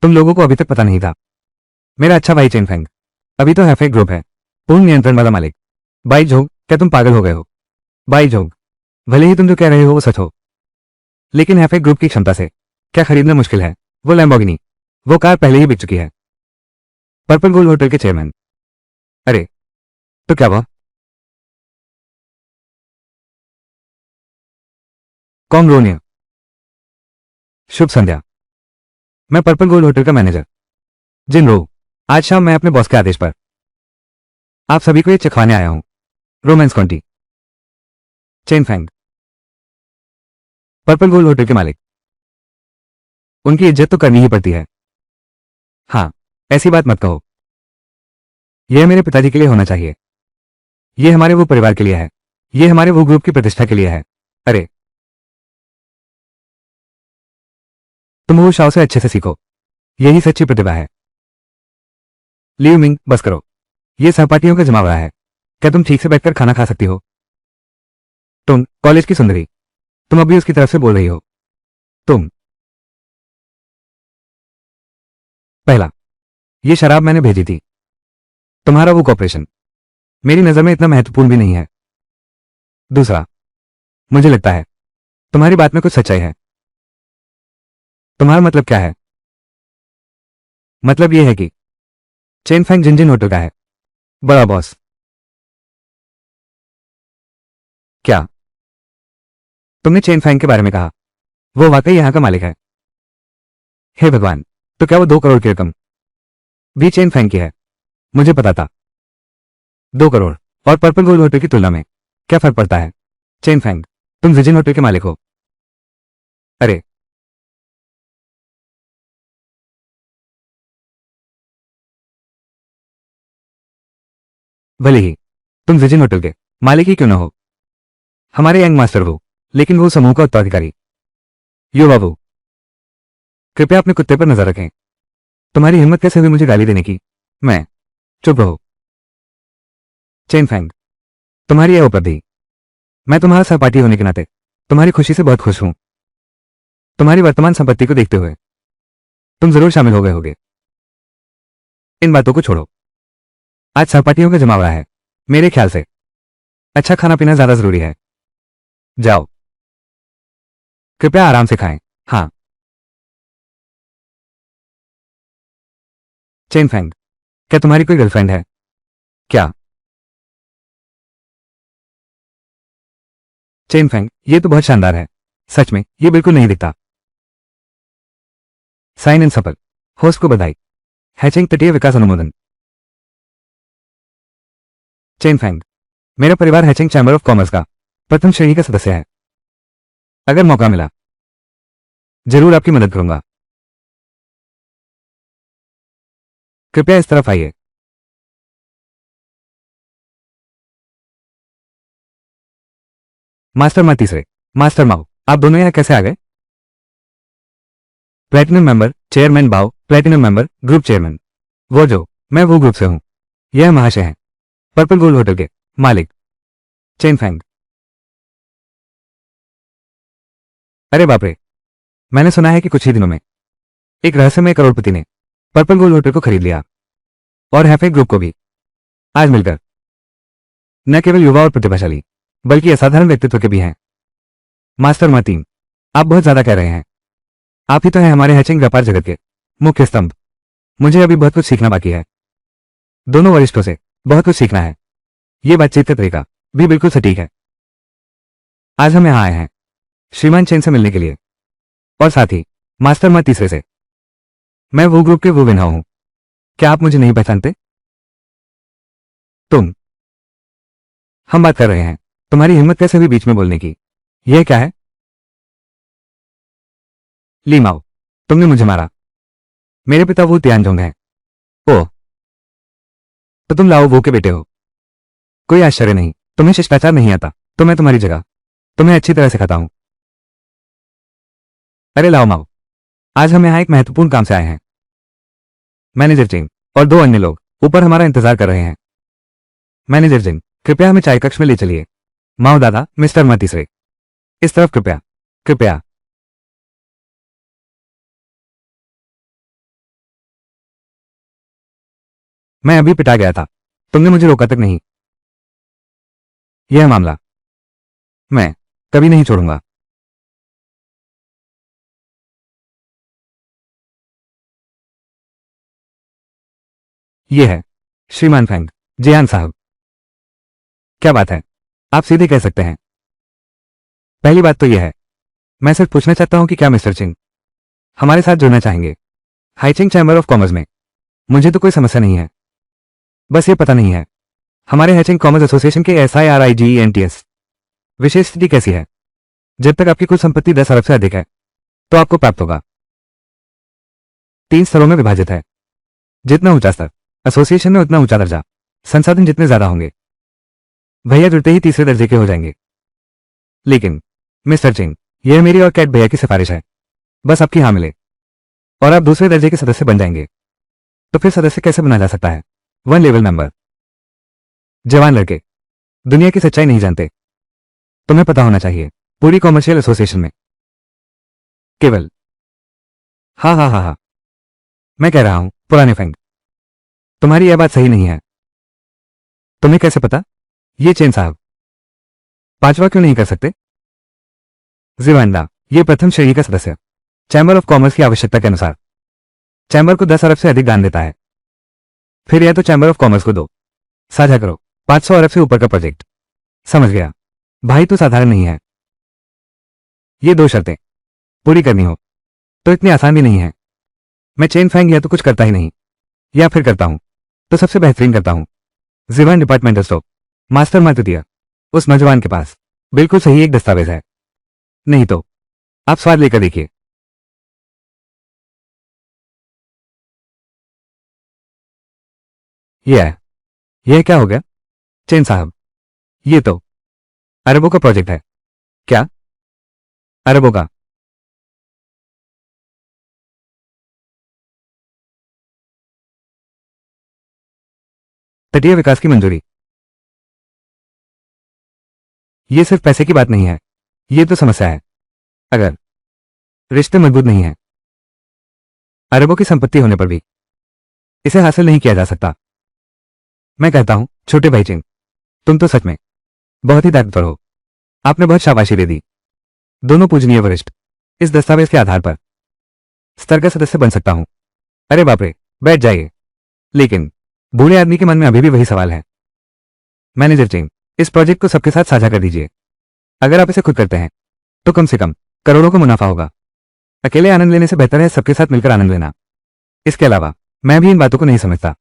तुम लोगों को अभी तक पता नहीं था। मेरा अच्छा भाई चेन फैंग अभी तो हैफे ग्रुप है, पूर्ण नियंत्रण वाला मालिक। बाई जोग, क्या तुम पागल हो गए हो? बाई जोग, भले ही तुम जो कह रहे हो वो सच हो, लेकिन हैफे ग्रुप की क्षमता से क्या खरीदना मुश्किल है? वो लैम्बोर्गिनी, वो कार पहले ही बिक चुकी है। पर्पल गोल्ड होटल के चेयरमैन। अरे, तो क्या वह कौन रोनिया? शुभ संध्या, मैं पर्पल गोल्ड होटल का मैनेजर जिन रो। आज शाम मैं अपने बॉस के आदेश पर आप सभी को ये चखवाने आया हूं। Romance county. Chen Fang. Purple Gold Hotel के मालिक। उनकी इज्जत तो करनी ही पड़ती है। हाँ, ऐसी बात मत कहो। यह मेरे पिताजी के लिए होना चाहिए। यह हमारे वो परिवार के लिए है। यह हमारे वो ग्रुप की प्रतिष्ठा के लिए है। अरे, तुम वो शाओ से अच्छे से सीखो। यही सच्ची प्रतिभा है। लियू मिंग, बस करो। यह सहपाठियों का जमावड़ा है। क्या तुम ठीक से बैठकर खाना खा सकती हो? तुम कॉलेज की सुंदरी, तुम अभी उसकी तरफ से बोल रही हो। तुम। पहला, यह शराब मैंने भेजी थी। तुम्हारा वो कॉपरेशन मेरी नजर में इतना महत्वपूर्ण भी नहीं है। दूसरा, मुझे लगता है तुम्हारी बात में कुछ सच्चाई है। तुम्हारा मतलब क्या है? मतलब यह है कि चेन फैंग जिनजिन होटल का है बड़ा बॉस। क्या तुमने चेन फैंग के बारे में कहा? वो वाकई यहां का मालिक है? हे भगवान, तो क्या वो 2 करोड़ की रकम भी चेन फैंग की है? मुझे पता था। 2 करोड़ और पर्पल गोल्ड होटल की तुलना में क्या फर्क पड़ता है? चेन फैंग, तुम जिजिन होटल के मालिक हो। अरे, भले ही तुम जिजिन होटल के मालिक ही क्यों ना हो, हमारे यंग मास्टर वो, लेकिन वो समूह का उत्तराधिकारी। युवा वो, कृपया अपने कुत्ते पर नजर रखें। तुम्हारी हिम्मत कैसे हुई मुझे गाली देने की? मैं। चुप रहो। चेन फैंग, तुम्हारी यह उपलब्धि, मैं तुम्हारा सहपाठी होने के नाते तुम्हारी खुशी से बहुत खुश हूं। तुम्हारी वर्तमान संपत्ति को देखते हुए तुम जरूर शामिल हो गए होगे। इन बातों को छोड़ो। आज सहपाठियों का जमावड़ा है। मेरे ख्याल से अच्छा खाना पीना ज्यादा जरूरी है। जाओ, कृपया आराम से खाएं। हाँ। चेन फैंग, क्या तुम्हारी कोई गर्लफ्रेंड है? क्या? चेन फैंग, ये तो बहुत शानदार है। सच में ये बिल्कुल नहीं दिखता। साइन इन सफल। होस्ट को बधाई। हैचिंग तटीय विकास अनुमोदन। चेन फैंग, मेरा परिवार हैचिंग चैम्बर ऑफ कॉमर्स का प्रथम श्रेणी का सदस्य है। अगर मौका मिला जरूर आपकी मदद करूंगा। कृपया इस तरफ आइए। मास्टर मा तीसरे। मास्टर माओ, आप दोनों यहां कैसे आ गए? प्लेटिनम मेंबर, चेयरमैन बाओ, प्लेटिनम मेंबर, ग्रुप चेयरमैन। वो जो, मैं वो ग्रुप से हूं। यह महाशय हैं पर्पल गोल्ड होटल के मालिक, चेन फैंग। अरे बाप रे, मैंने सुना है कि कुछ ही दिनों में एक रहस्यमय करोड़पति ने पर्पल गोल्ड होटल को खरीद लिया, और हैफे ग्रुप को भी। आज मिलकर न केवल युवा और प्रतिभाशाली बल्कि असाधारण व्यक्तित्व के भी हैं। मास्टर मा तीन, आप बहुत ज्यादा कह रहे हैं। आप ही तो हैं हमारे हैचिंग व्यापार जगत के मुख्य स्तंभ। मुझे अभी बहुत कुछ सीखना बाकी है। दोनों वरिष्ठों से बहुत कुछ सीखना है। ये बातचीत का तरीका भी बिल्कुल सटीक है। आज हम यहां आए हैं श्रीमान चेन से मिलने के लिए, और साथ ही मास्टर मा तीसरे से। मैं वो ग्रुप के वो विनर हूं। क्या आप मुझे नहीं पहचानते? तुम। हम बात कर रहे हैं। तुम्हारी हिम्मत कैसे हुई बीच में बोलने की? यह क्या है? ली माओ, तुमने मुझे मारा। मेरे पिता वो तियानजोंग हैं। ओह, तो तुम लाओ वो के बेटे हो। कोई आश्चर्य नहीं, तुम्हें शिष्टाचार नहीं आता, तो मैं तुम्हारी जगह तुम्हें अच्छी तरह सिखाता हूं। अरे लाओ माओ, आज हम यहां एक महत्वपूर्ण काम से आए हैं। मैनेजर जिंग और 2 अन्य लोग ऊपर हमारा इंतजार कर रहे हैं। मैनेजर जिंग, कृपया हमें चाय कक्ष में ले चलिए। माओ दादा, मिस्टर मा तीसरे, इस तरफ कृपया। कृपया। मैं अभी पिटा गया था, तुमने मुझे रोका तक नहीं। यह मामला मैं कभी नहीं छोड़ूंगा। यह है श्रीमान फैंग, जियान साहब। क्या बात है, आप सीधे कह सकते हैं। पहली बात तो यह है, मैं सिर्फ पूछना चाहता हूं कि क्या मिस्टर चिंग हमारे साथ जुड़ना चाहेंगे हाईचिंग चैम्बर ऑफ कॉमर्स में? मुझे तो कोई समस्या नहीं है, बस ये पता नहीं है हमारे हैचिंग कॉमर्स एसोसिएशन के SIRIGENTS विशेष स्थिति कैसी है? जब तक आपकी कुल संपत्ति 10 अरब से अधिक है तो आपको प्राप्त होगा। 3 स्तरों में विभाजित है। जितना ऊंचा स्तर एसोसिएशन में उतना ऊंचा दर्जा, संसाधन जितने ज्यादा होंगे भैया जुड़ते ही तीसरे दर्जे के हो जाएंगे। लेकिन मिस्टर चिंग, यह मेरी और कैट भैया की सिफारिश है। बस आपकी हाँ मिले और आप दूसरे दर्जे के सदस्य बन जाएंगे। तो फिर सदस्य कैसे बना जा सकता है? 1 लेवल मेंबर। जवान लड़के दुनिया की सच्चाई नहीं जानते, तुम्हें पता होना चाहिए। पूरी कॉमर्शियल एसोसिएशन में केवल हाँ, मैं कह रहा हूं पुराने फैंग, तुम्हारी यह बात सही नहीं है। तुम्हें कैसे पता? ये चेन साहब 5वां क्यों नहीं कर सकते? जिवांडा, ये प्रथम श्रेणी का सदस्य चैम्बर ऑफ कॉमर्स की आवश्यकता के अनुसार चैम्बर को 10 अरब से अधिक दान देता है। फिर यह तो चैम्बर ऑफ कॉमर्स को दो, साझा करो 500 अरब से ऊपर का प्रोजेक्ट। समझ गया भाई, तू साधारण नहीं है। ये 2 शर्तें पूरी करनी हो तो इतनी आसान भी नहीं है। मैं चेन फैंग या तो कुछ करता ही नहीं, या फिर करता हूं तो सबसे बेहतरीन करता हूं। जिवान डिपार्टमेंटल स्टॉक मास्टर मातुतिया, उस नौजवान के पास बिल्कुल सही एक दस्तावेज है। नहीं तो आप स्वाद लेकर देखिए। यह क्या हो गया चेन साहब? ये तो अरबों का प्रोजेक्ट है। क्या अरबों का? तटीय विकास की मंजूरी? ये सिर्फ पैसे की बात नहीं है, ये तो समस्या है। अगर रिश्ते मजबूत नहीं है, अरबों की संपत्ति होने पर भी इसे हासिल नहीं किया जा सकता। मैं कहता हूं छोटे भाई चिंग, तुम तो सच में बहुत ही ताकतवर हो। आपने बहुत शाबाशी दे दी। दोनों पूजनीय वरिष्ठ, इस दस्तावेज के आधार पर स्तर का सदस्य बन सकता हूं। अरे बाप रे, बैठ जाइए। लेकिन बूढ़े आदमी के मन में अभी भी वही सवाल है। मैनेजर चिंग, इस प्रोजेक्ट को सबके साथ साझा कर दीजिए। अगर आप इसे खुद करते हैं तो कम से कम करोड़ों का मुनाफा होगा। अकेले आनंद लेने से बेहतर है सबके साथ मिलकर आनंद लेना। इसके अलावा मैं भी इन बातों को नहीं समझता।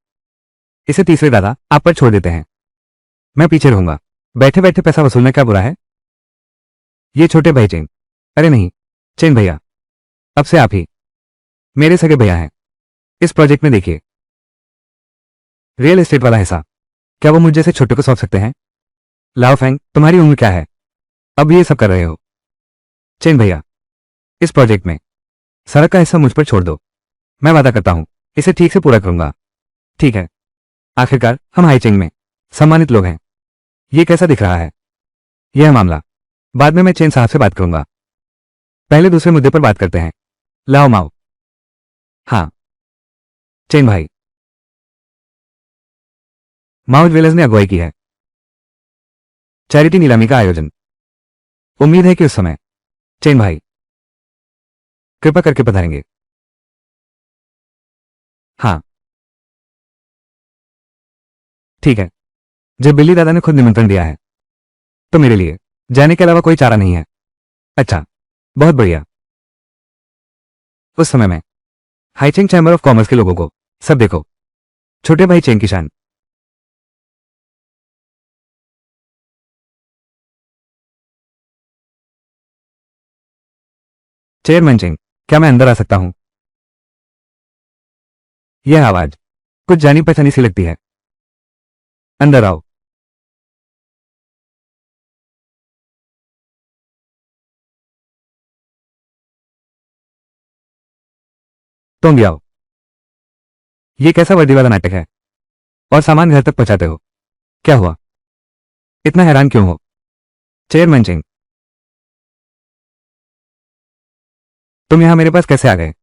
इसे तीसरे दादा आप पर छोड़ देते हैं। मैं पीछे रहूंगा। बैठे बैठे पैसा वसूलना क्या बुरा है? ये छोटे भाई चेन, अरे नहीं चेन भैया, अब से आप ही मेरे सगे भैया हैं। इस प्रोजेक्ट में देखिए, रियल एस्टेट वाला हिस्सा क्या वो मुझ जैसे छोटे को सौंप सकते हैं? लाओ फैंग, तुम्हारी उम्र क्या है, अब ये सब कर रहे हो? चेन भैया, इस प्रोजेक्ट में सड़क का हिस्सा मुझ पर छोड़ दो। मैं वादा करता हूं इसे ठीक से पूरा करूंगा। ठीक है। आखिरकार हम हाईचिंग में सम्मानित लोग हैं। ये कैसा दिख रहा है? यह मामला बाद में मैं चेन साहब से बात करूंगा। पहले दूसरे मुद्दे पर बात करते हैं। लाओ माओ। हाँ चेन भाई, माओ ज्वेलर्स ने अगुवाई की है चैरिटी नीलामी का आयोजन। उम्मीद है कि उस समय चेन भाई कृपा करके पधारेंगे। हाँ ठीक है। जब बिल्ली दादा ने खुद निमंत्रण दिया है तो मेरे लिए जाने के अलावा कोई चारा नहीं है। अच्छा, बहुत बढ़िया। उस समय में हाईचिंग चैम्बर ऑफ कॉमर्स के लोगों को सब देखो, छोटे भाई चेन की शान। चेयरमैन चेंग, क्या मैं अंदर आ सकता हूं? यह आवाज कुछ जानी पहचानी सी लगती है। अंदर आओ। तुम भी आओ। ये कैसा वर्दी वाला नाटक है? और सामान घर तक पहुंचाते हो? क्या हुआ, इतना हैरान क्यों हो? चेयरमैन चेंग, तुम यहां मेरे पास कैसे आ गए?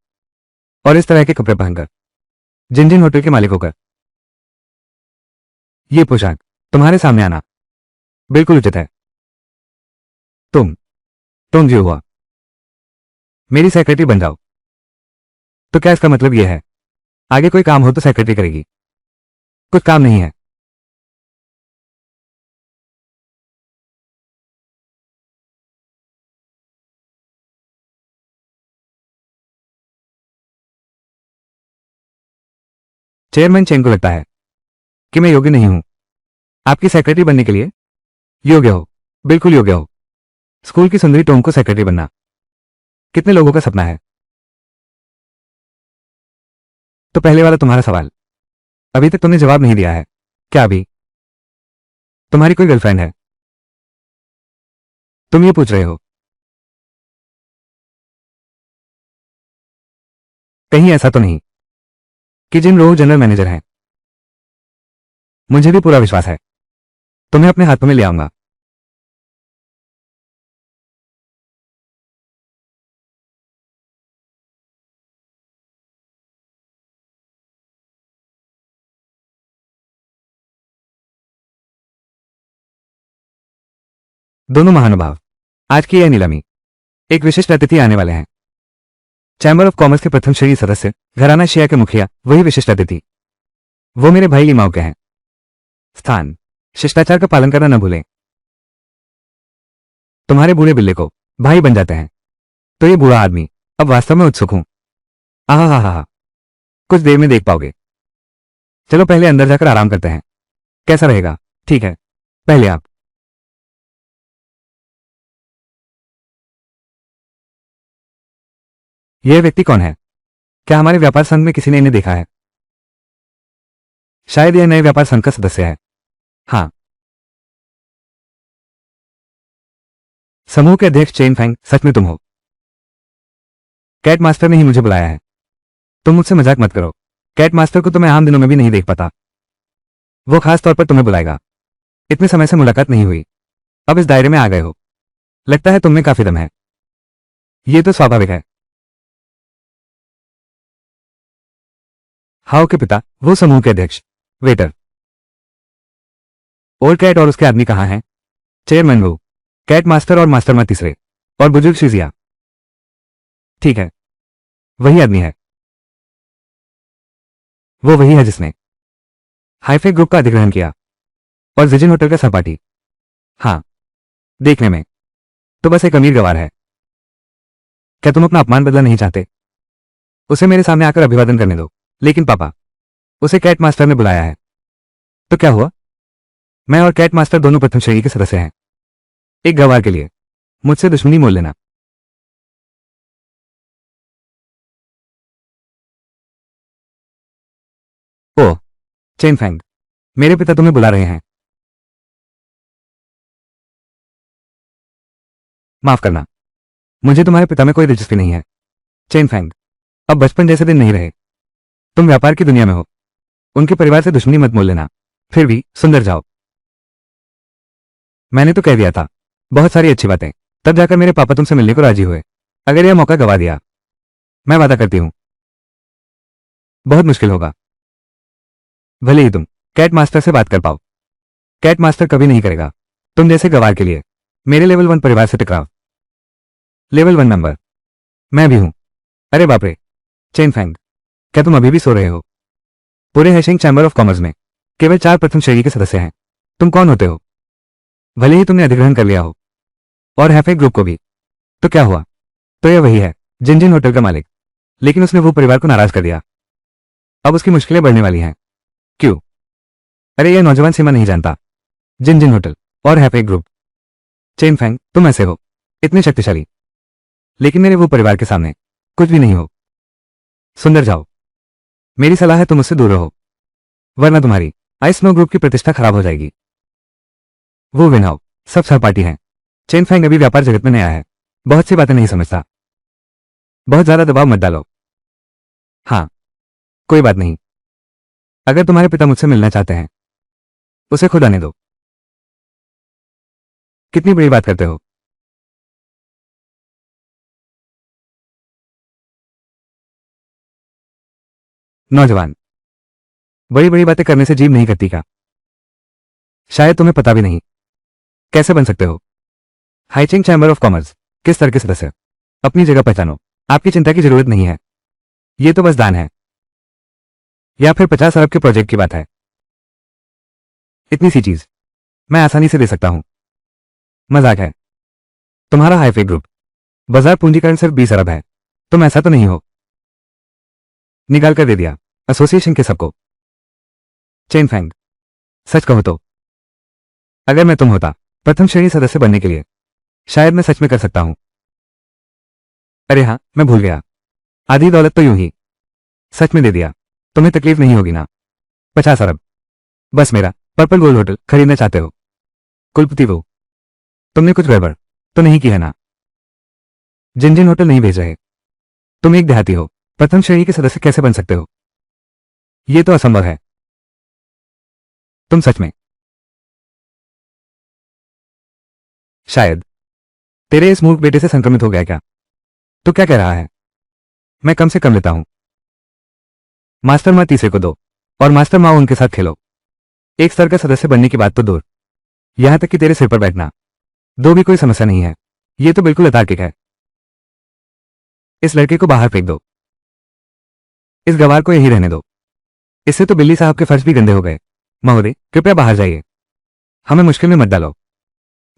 और इस तरह के कपड़े पहनकर, जिन जिन होटल के मालिक होकर? ये पोशाक तुम्हारे सामने आना बिल्कुल उचित है। तुम तुम जो हुआ मेरी सेक्रेटरी बन जाओ। तो क्या इसका मतलब यह है आगे कोई काम हो तो सेक्रेटरी करेगी? कुछ काम नहीं है। चेयरमैन चेंग को लगता है कि मैं योग्य नहीं हूं आपकी सेक्रेटरी बनने के लिए योग्य हो, बिल्कुल योग्य हो। स्कूल की सुंदरी टोंग को सेक्रेटरी बनना कितने लोगों का सपना है। तो पहले वाला तुम्हारा सवाल, अभी तक तुमने जवाब नहीं दिया है। क्या अभी तुम्हारी कोई गर्लफ्रेंड है? तुम ये पूछ रहे हो? कहीं ऐसा तो नहीं कि जिम रोह जनरल मैनेजर हैं? मुझे भी पूरा विश्वास है, तुम्हें अपने हाथों में ले आऊंगा। दोनों महानुभाव, आज की यह नीलामी, एक विशिष्ट अतिथि आने वाले हैं। चैम्बर ऑफ कॉमर्स के प्रथम श्रेणी सदस्य, घराना शिया के मुखिया, वही विशिष्ट अतिथि। वो मेरे भाई लिमाओ के हैं। स्थान, शिष्टाचार का पालन करना न भूलें। तुम्हारे बूढ़े बिल्ले को भाई बन जाते हैं तो ये बूढ़ा आदमी अब वास्तव में उत्सुक हूं। आहा हा हा, कुछ देर में देख पाओगे। चलो पहले अंदर जाकर आराम करते हैं, कैसा रहेगा? ठीक है, पहले आप। यह व्यक्ति कौन है? क्या हमारे व्यापार संघ में किसी ने इन्हें देखा है? शायद यह नए व्यापार संघ का सदस्य है। हाँ, समूह के अध्यक्ष चेन फैंग, सच में तुम हो? कैट मास्टर ने ही मुझे बुलाया है। तुम मुझसे मजाक मत करो। कैट मास्टर को तो मैं आम दिनों में भी नहीं देख पाता। वो खास तौर पर तुम्हें बुलाएगा। इतने समय से मुलाकात नहीं हुई, अब इस दायरे में आ गए हो। लगता है तुम में काफी दम है। ये तो स्वाभाविक है। हाओ के पिता, वो समूह के अध्यक्ष। वेटर। ओल्ड कैट और उसके आदमी कहाँ हैं? चेयरमैन वो, कैट मास्टर और मास्टरमाइंड तीसरे, और बुजुर्ग शिजिया। ठीक है, वही आदमी है। वो वही है जिसने हाईफे ग्रुप का अधिग्रहण किया और जिजिन होटल का सहपाठी। हाँ, देखने में तो बस एक अमीर गवार है। क्या तुम अपना अपमान बदला नहीं चाहते? उसे मेरे सामने आकर अभिवादन करने दो। लेकिन पापा, उसे कैट मास्टर ने बुलाया है। तो क्या हुआ? मैं और कैट मास्टर दोनों प्रथम श्रेणी के सदस्य हैं। एक गवार के लिए मुझसे दुश्मनी मोल लेना। ओह, चेन फैंग, मेरे पिता तुम्हें बुला रहे हैं। माफ करना, मुझे तुम्हारे पिता में कोई दिलचस्पी नहीं है। चेन फैंग, अब बचपन जैसे दिन नहीं रहे। तुम व्यापार की दुनिया में हो, उनके परिवार से दुश्मनी मत मोल लेना। फिर भी सुंदर जाओ। मैंने तो कह दिया था, बहुत सारी अच्छी बातें, तब जाकर मेरे पापा तुमसे मिलने को राजी हुए। अगर यह मौका गवा दिया, मैं वादा करती हूं बहुत मुश्किल होगा। भले ही तुम कैट मास्टर से बात कर पाओ, कैट मास्टर कभी नहीं करेगा तुम जैसे गवार के लिए मेरे लेवल 1 परिवार से टकराव। लेवल 1 मेंबर मैं भी हूं। अरे बाप रे, चेन फैंग, क्या तुम अभी भी सो रहे हो? पूरे हैशिंग चैम्बर ऑफ कॉमर्स में केवल 4 प्रथम श्रेणी के सदस्य हैं। तुम कौन होते हो? भले ही तुमने अधिग्रहण कर लिया हो, और हैफे ग्रुप को भी, तो क्या हुआ? तो यह वही है, जिनजिन होटल का मालिक। लेकिन उसने वो परिवार को नाराज कर दिया। अब उसकी मुश्किलें बढ़ने वाली हैं। क्यों? अरे यह नौजवान सीमा नहीं जानता जिनजिन होटल और हैफे ग्रुप। चेन फैंग, तुम ऐसे हो, इतने शक्तिशाली, लेकिन मेरे वो परिवार के सामने कुछ भी नहीं हो। सुंदर जाओ। मेरी सलाह है तुम उससे दूर रहो, वरना तुम्हारी आइस स्नो ग्रुप की प्रतिष्ठा खराब हो जाएगी। वो विनहाउ सब सहपाठी हैं। चेन फैंग अभी व्यापार जगत में नया है, बहुत सी बातें नहीं समझता। बहुत ज्यादा दबाव मत डालो। हाँ, कोई बात नहीं। अगर तुम्हारे पिता मुझसे मिलना चाहते हैं, उसे खुद आने दो। कितनी बड़ी बात करते हो। नौजवान, बड़ी बड़ी बातें करने से जीभ नहीं करती क्या? शायद तुम्हें पता भी नहीं। कैसे बन सकते हो हाइचिंग चैम्बर ऑफ कॉमर्स किस तरह के सदस्य? अपनी जगह पहचानो। आपकी चिंता की जरूरत नहीं है। ये तो बस दान है, या फिर 50 अरब के प्रोजेक्ट की बात है। इतनी सी चीज मैं आसानी से दे सकता हूं। मजाक है। तुम्हारा हाईफे ग्रुप बाजार पूंजीकरण सिर्फ 20 अरब है। तुम ऐसा तो नहीं हो? निकाल कर दे दिया एसोसिएशन के सबको। चेन फैंग, सच कहो तो अगर मैं तुम होता प्रथम श्रेणी सदस्य बनने के लिए, शायद मैं सच में कर सकता हूं। अरे हाँ, मैं भूल गया, आधी दौलत तो यूं ही सच में दे दिया। तुम्हें तकलीफ नहीं होगी ना? 50 अरब। बस मेरा पर्पल गोल्ड होटल खरीदना चाहते हो? कुलपति वो, तुमने कुछ गड़बड़ तो नहीं की है ना? जिन जिन होटल नहीं भेज रहे। तुम एक देहाती हो, प्रथम श्रेणी के सदस्य कैसे बन सकते हो? यह तो असंभव है। तुम सच में? शायद तेरे इस मूर्ख बेटे से संक्रमित हो गया क्या? तो क्या कह रहा है? मैं कम से कम लेता हूं। मास्टर माँ तीसरे को दो और मास्टर माँ उनके साथ खेलो। एक स्तर का सदस्य बनने की बात तो दूर, यहां तक कि तेरे सिर पर बैठना दो भी कोई समस्या नहीं है। यह तो बिल्कुल अतार्किक है। इस लड़के को बाहर फेंक दो। इस गवार को यही रहने दो। इससे तो बिल्ली साहब के फर्श भी गंदे हो गए। महोदय, कृपया बाहर जाइए। हमें मुश्किल में मत डालो।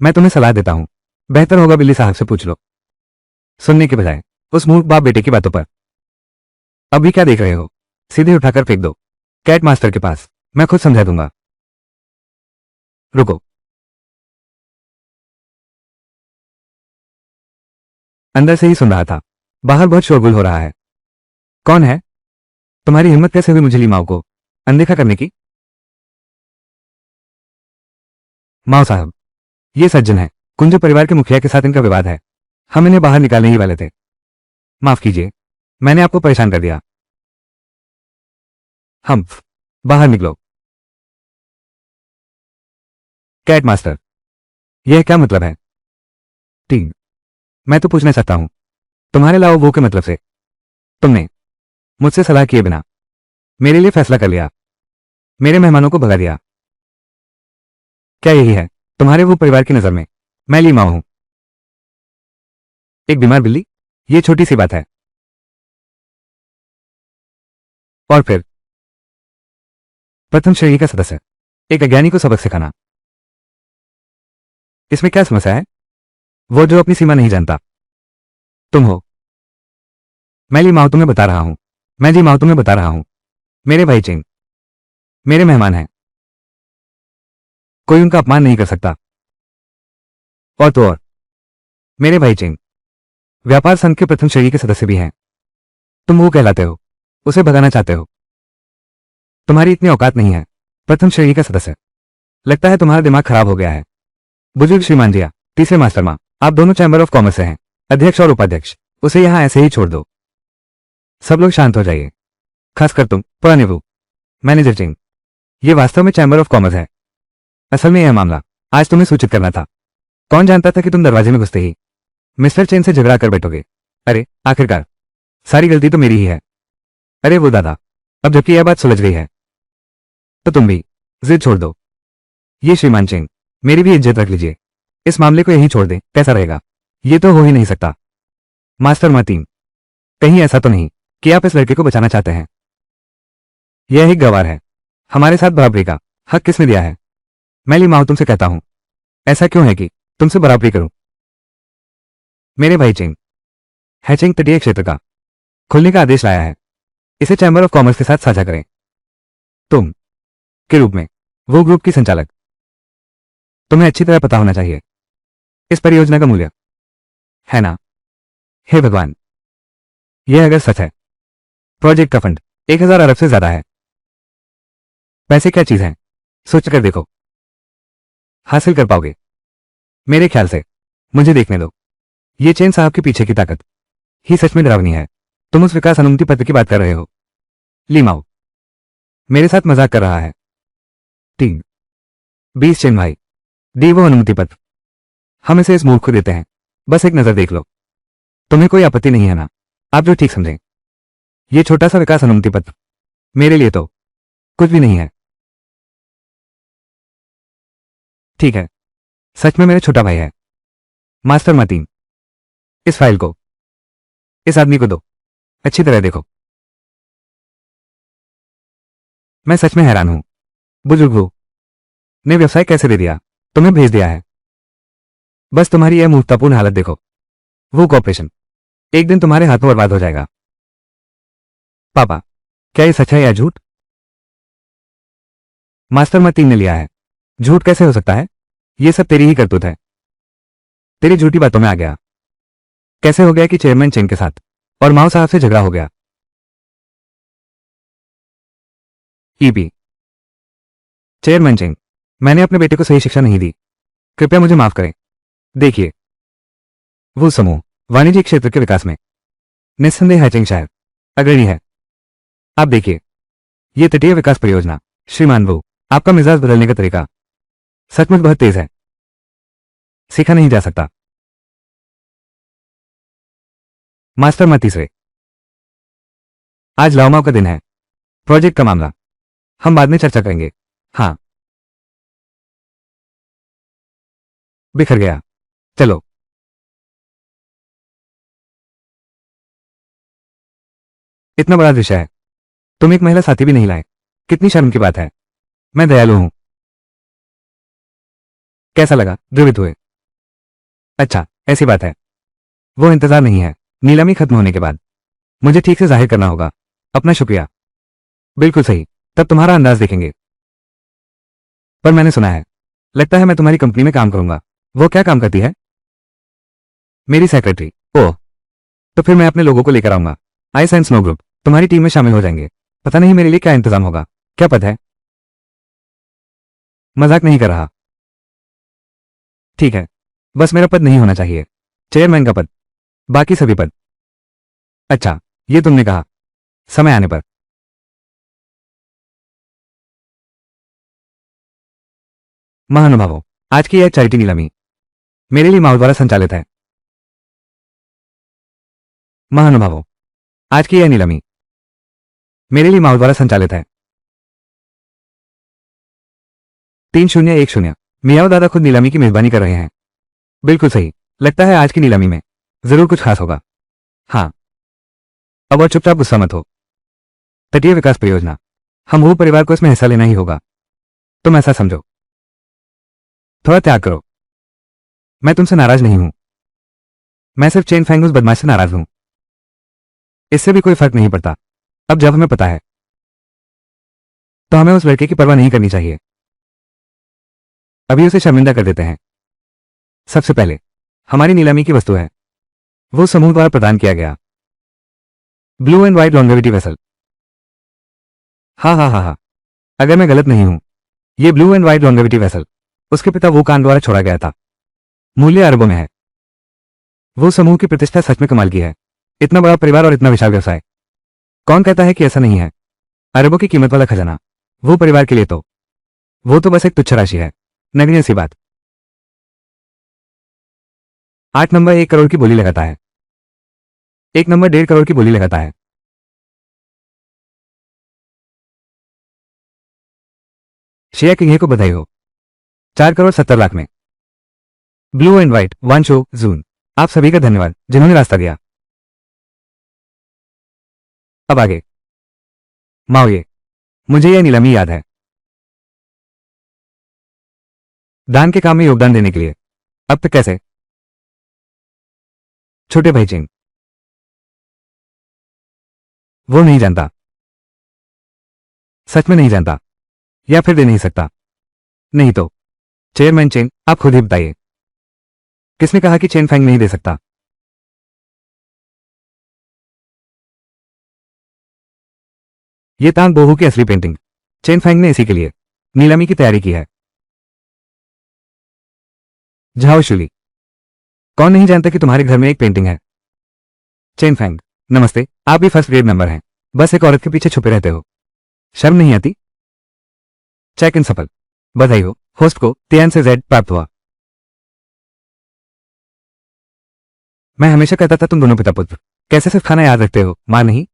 मैं तुम्हें सलाह देता हूं, बेहतर होगा बिल्ली साहब से पूछ लो, सुनने के बजाय उस मूर्ख बाप बेटे की बातों पर। अभी क्या देख रहे हो? सीधे उठाकर फेंक दो कैट मास्टर के पास। मैं खुद समझा दूंगा। रुको। अंदर से ही सुन रहा था, बाहर बहुत शोरगुल हो रहा है। कौन है? तुम्हारी हिम्मत कैसे हुई मुझे लीमाओं को अनदेखा करने की? माओ साहब, ये सज्जन है। कुंजो परिवार के मुखिया के साथ इनका विवाद है। हम इन्हें बाहर निकालने ही वाले थे। माफ कीजिए, मैंने आपको परेशान कर दिया। हम बाहर निकलो। कैट मास्टर, यह क्या मतलब है? टीम, मैं तो पूछना चाहता हूं, तुम्हारे लाओ वो के मतलब से तुमने मुझसे सलाह किए बिना मेरे लिए फैसला कर लिया, मेरे मेहमानों को भगा दिया। क्या यही है तुम्हारे वो परिवार की नजर में? मैं ली माओ हूं, एक बीमार बिल्ली? ये छोटी सी बात है। और फिर प्रथम श्रेणी का सदस्य, एक अज्ञानी को सबक सिखाना, इसमें क्या समस्या है? वो जो अपनी सीमा नहीं जानता तुम हो। मैं ली माओ तुम्हें बता रहा हूं, मैं जी माओ तुम्हें बता रहा हूं। मेरे भाई चेंग मेरे मेहमान हैं, कोई उनका अपमान नहीं कर सकता। और तो और मेरे भाई चेंग व्यापार संघ के प्रथम श्रेणी के सदस्य भी हैं। तुम वो कहलाते हो, उसे भगाना चाहते हो। तुम्हारी इतनी औकात नहीं है। प्रथम श्रेणी का सदस्य, लगता है तुम्हारा दिमाग खराब हो गया है। बुजुर्ग श्रीमान जिया, तीसरे मास्टर माँ, आप दोनों चैम्बर ऑफ कॉमर्स से हैं, अध्यक्ष और उपाध्यक्ष। उसे यहां ऐसे ही छोड़ दो। सब लोग शांत हो जाइए, खासकर तुम पुराने वो मैनेजर चेंग। ये वास्तव में चैम्बर ऑफ कॉमर्स है। असल में यह मामला आज तुम्हें सूचित करना था। कौन जानता था कि तुम दरवाजे में घुसते ही मिस्टर चेन से झगड़ा कर बैठोगे। अरे आखिरकार सारी गलती तो मेरी ही है। अरे वो दादा, अब जबकि यह बात सुलझ गई है तो तुम भी जिद छोड़ दो। ये श्रीमान चेंग, मेरी भी इज्जत रख लीजिए। इस मामले को यहीं छोड़ दें, कैसा रहेगा? ये तो हो ही नहीं सकता। मास्टर मातीन, कहीं ऐसा तो नहीं कि आप इस लड़के को बचाना चाहते हैं? यह एक गवार है। हमारे साथ बराबरी का हक किसने दिया है? मैं ली माओ तुमसे कहता हूं, ऐसा क्यों है कि तुमसे बराबरी करूं? मेरे भाई चेंग हैचिंग तटीय क्षेत्र का खुलने का आदेश लाया है। इसे चैम्बर ऑफ कॉमर्स के साथ साझा करें। तुम के रूप में वो ग्रुप की संचालक, तुम्हें अच्छी तरह पता होना चाहिए इस परियोजना का मूल्य, है ना? हे भगवान, यह अगर सच है, प्रोजेक्ट का फंड 1000 अरब से ज्यादा है। पैसे क्या चीज है, सोच कर देखो। हासिल कर पाओगे मेरे ख्याल से। मुझे देखने दो। ये चेन साहब के पीछे की ताकत ही सच में डरावनी है। तुम उस विकास अनुमति पत्र की बात कर रहे हो? लीमाओ मेरे साथ मजाक कर रहा है। 3-20 चेन भाई, दी वो अनुमति पत्र। हम इसे इस मूर्ख को देते हैं। बस एक नजर देख लो। तुम्हें कोई आपत्ति नहीं है ना? आप जो ठीक समझें। यह छोटा सा विकास अनुमति पत्र मेरे लिए तो कुछ भी नहीं है। ठीक है, सच में मेरा छोटा भाई है। मास्टर मातीन, इस फाइल को इस आदमी को दो, अच्छी तरह देखो। मैं सच में हैरान हूं, बुजुर्ग वो ने व्यवसाय कैसे दे दिया, तुम्हें भेज दिया है। बस तुम्हारी यह मूर्खतापूर्ण हालत देखो। वो कॉपरेशन एक दिन तुम्हारे हाथों बर्बाद हो जाएगा। पापा, क्या ये सच है या झूठ? मास्टर मातीन ने लिया है। झूठ कैसे हो सकता है? ये सब तेरी ही करतूत है। तेरी झूठी बातों में आ गया। कैसे हो गया कि चेयरमैन चेंग के साथ और माओ साहब से झगड़ा हो गया? ईपी चेयरमैन चेंग, मैंने अपने बेटे को सही शिक्षा नहीं दी, कृपया मुझे माफ करें। देखिए, वो समूह वाणिज्यिक क्षेत्र के विकास में निस्संदेह हैचिंग शायद अग्रणी है। आप देखिए, ये तटीय विकास परियोजना, श्रीमान वो, आपका मिजाज बदलने का तरीका सचमुच बहुत तेज है, सीखा नहीं जा सकता। मास्टर मा तीसरे, आज लाओमाओ का दिन है। प्रोजेक्ट का मामला हम बाद में चर्चा करेंगे। हाँ, बिखर गया। चलो। इतना बड़ा विषय है, तुम एक महिला साथी भी नहीं लाए, कितनी शर्म की बात है। मैं दयालु हूं। कैसा लगा? द्रवित हुए। अच्छा, ऐसी बात है। वो इंतजार नहीं है, नीलामी खत्म होने के बाद मुझे ठीक से जाहिर करना होगा अपना शुक्रिया। बिल्कुल सही, तब तुम्हारा अंदाज देखेंगे। पर मैंने सुना है, लगता है मैं तुम्हारी कंपनी में काम करूंगा। वो क्या काम करती है? मेरी सेक्रेटरी। ओह, तो फिर मैं अपने लोगों को लेकर आऊंगा। आई एंड स्नो ग्रुप तुम्हारी टीम में शामिल हो जाएंगे। पता नहीं मेरे लिए क्या इंतजाम होगा। क्या पद है? मजाक नहीं कर रहा। ठीक है, बस मेरा पद नहीं होना चाहिए, चेयरमैन का पद, बाकी सभी पद। अच्छा, ये तुमने कहा। समय आने पर। महानुभावों, आज की यह चैरिटी नीलामी मेरे लिए माओ द्वारा संचालित है। महानुभावों, आज की यह नीलामी मेरे लिए माओ द्वारा संचालित है। 3010। मियाओ दादा खुद नीलामी की मेजबानी कर रहे हैं। बिल्कुल सही, लगता है आज की नीलामी में जरूर कुछ खास होगा। हाँ, अब और चुपचाप गुस्सा मत हो। तटीय विकास परियोजना, हम वो परिवार को इसमें हिस्सा लेना ही होगा। तुम ऐसा समझो। थोड़ा त्याग करो। मैं तुमसे नाराज नहीं हूं, मैं सिर्फ चेन फैंग उस बदमाश से नाराज हूं। इससे भी कोई फर्क नहीं पड़ता। अब जब हमें पता है तो हमें उस लड़के की परवाह नहीं करनी चाहिए। अभी उसे शर्मिंदा कर देते हैं। सबसे पहले हमारी नीलामी की वस्तु है, वो समूह द्वारा प्रदान किया गया blue and white longevity vessel. हाँ हाँ हाँ हाँ, अगर मैं गलत नहीं हूं, ये blue and white longevity vessel उसके पिता वो कान द्वारा छोड़ा गया था। मूल्य अरबों में है। वो समूह की प्रतिष्ठा सच में कमाल की है। इतना बड़ा परिवार और इतना विशाल व्यवसाय। कौन कहता है कि ऐसा नहीं है? अरबों की कीमत वाला खजाना, वो परिवार के लिए तो वो तो बस एक तुच्छ राशि है, नगण्य सी बात। 8 नंबर 1 करोड़ की बोली लगाता है, 1 नंबर 1.5 करोड़ की बोली लगाता है। शेया किंग को बधाई हो, 4 करोड़ 70 लाख में। ब्लू एंड व्हाइट वांशो जून, आप सभी का धन्यवाद जिन्होंने रास्ता दिया। अब आगे माओये, मुझे यह नीलामी याद है, दान के काम में योगदान देने के लिए। अब तक कैसे? छोटे भाई चिंग, वो नहीं जानता, सच में नहीं जानता, या फिर दे नहीं सकता। नहीं तो चेयरमैन चेन, आप खुद ही बताइए, किसने कहा कि चेन फैंग नहीं दे सकता? ये तांग बोहू की असली पेंटिंग चेन फैंग ने इसी के लिए नीलामी की तैयारी की है। झाओ शुली, कौन नहीं जानता कि तुम्हारे घर में एक पेंटिंग है? चेन फैंग, नमस्ते, आप भी फर्स्ट ग्रेड मेंबर हैं, बस एक औरत के पीछे छुपे रहते हो, शर्म नहीं आती? चेक इन सफल, बधाई हो, होस्ट को तियान से जेड प्राप्त हुआ। मैं हमेशा कहता था तुम दोनों पिता पुत्र कैसे सिर्फ खाना याद रखते हो, मां नहीं।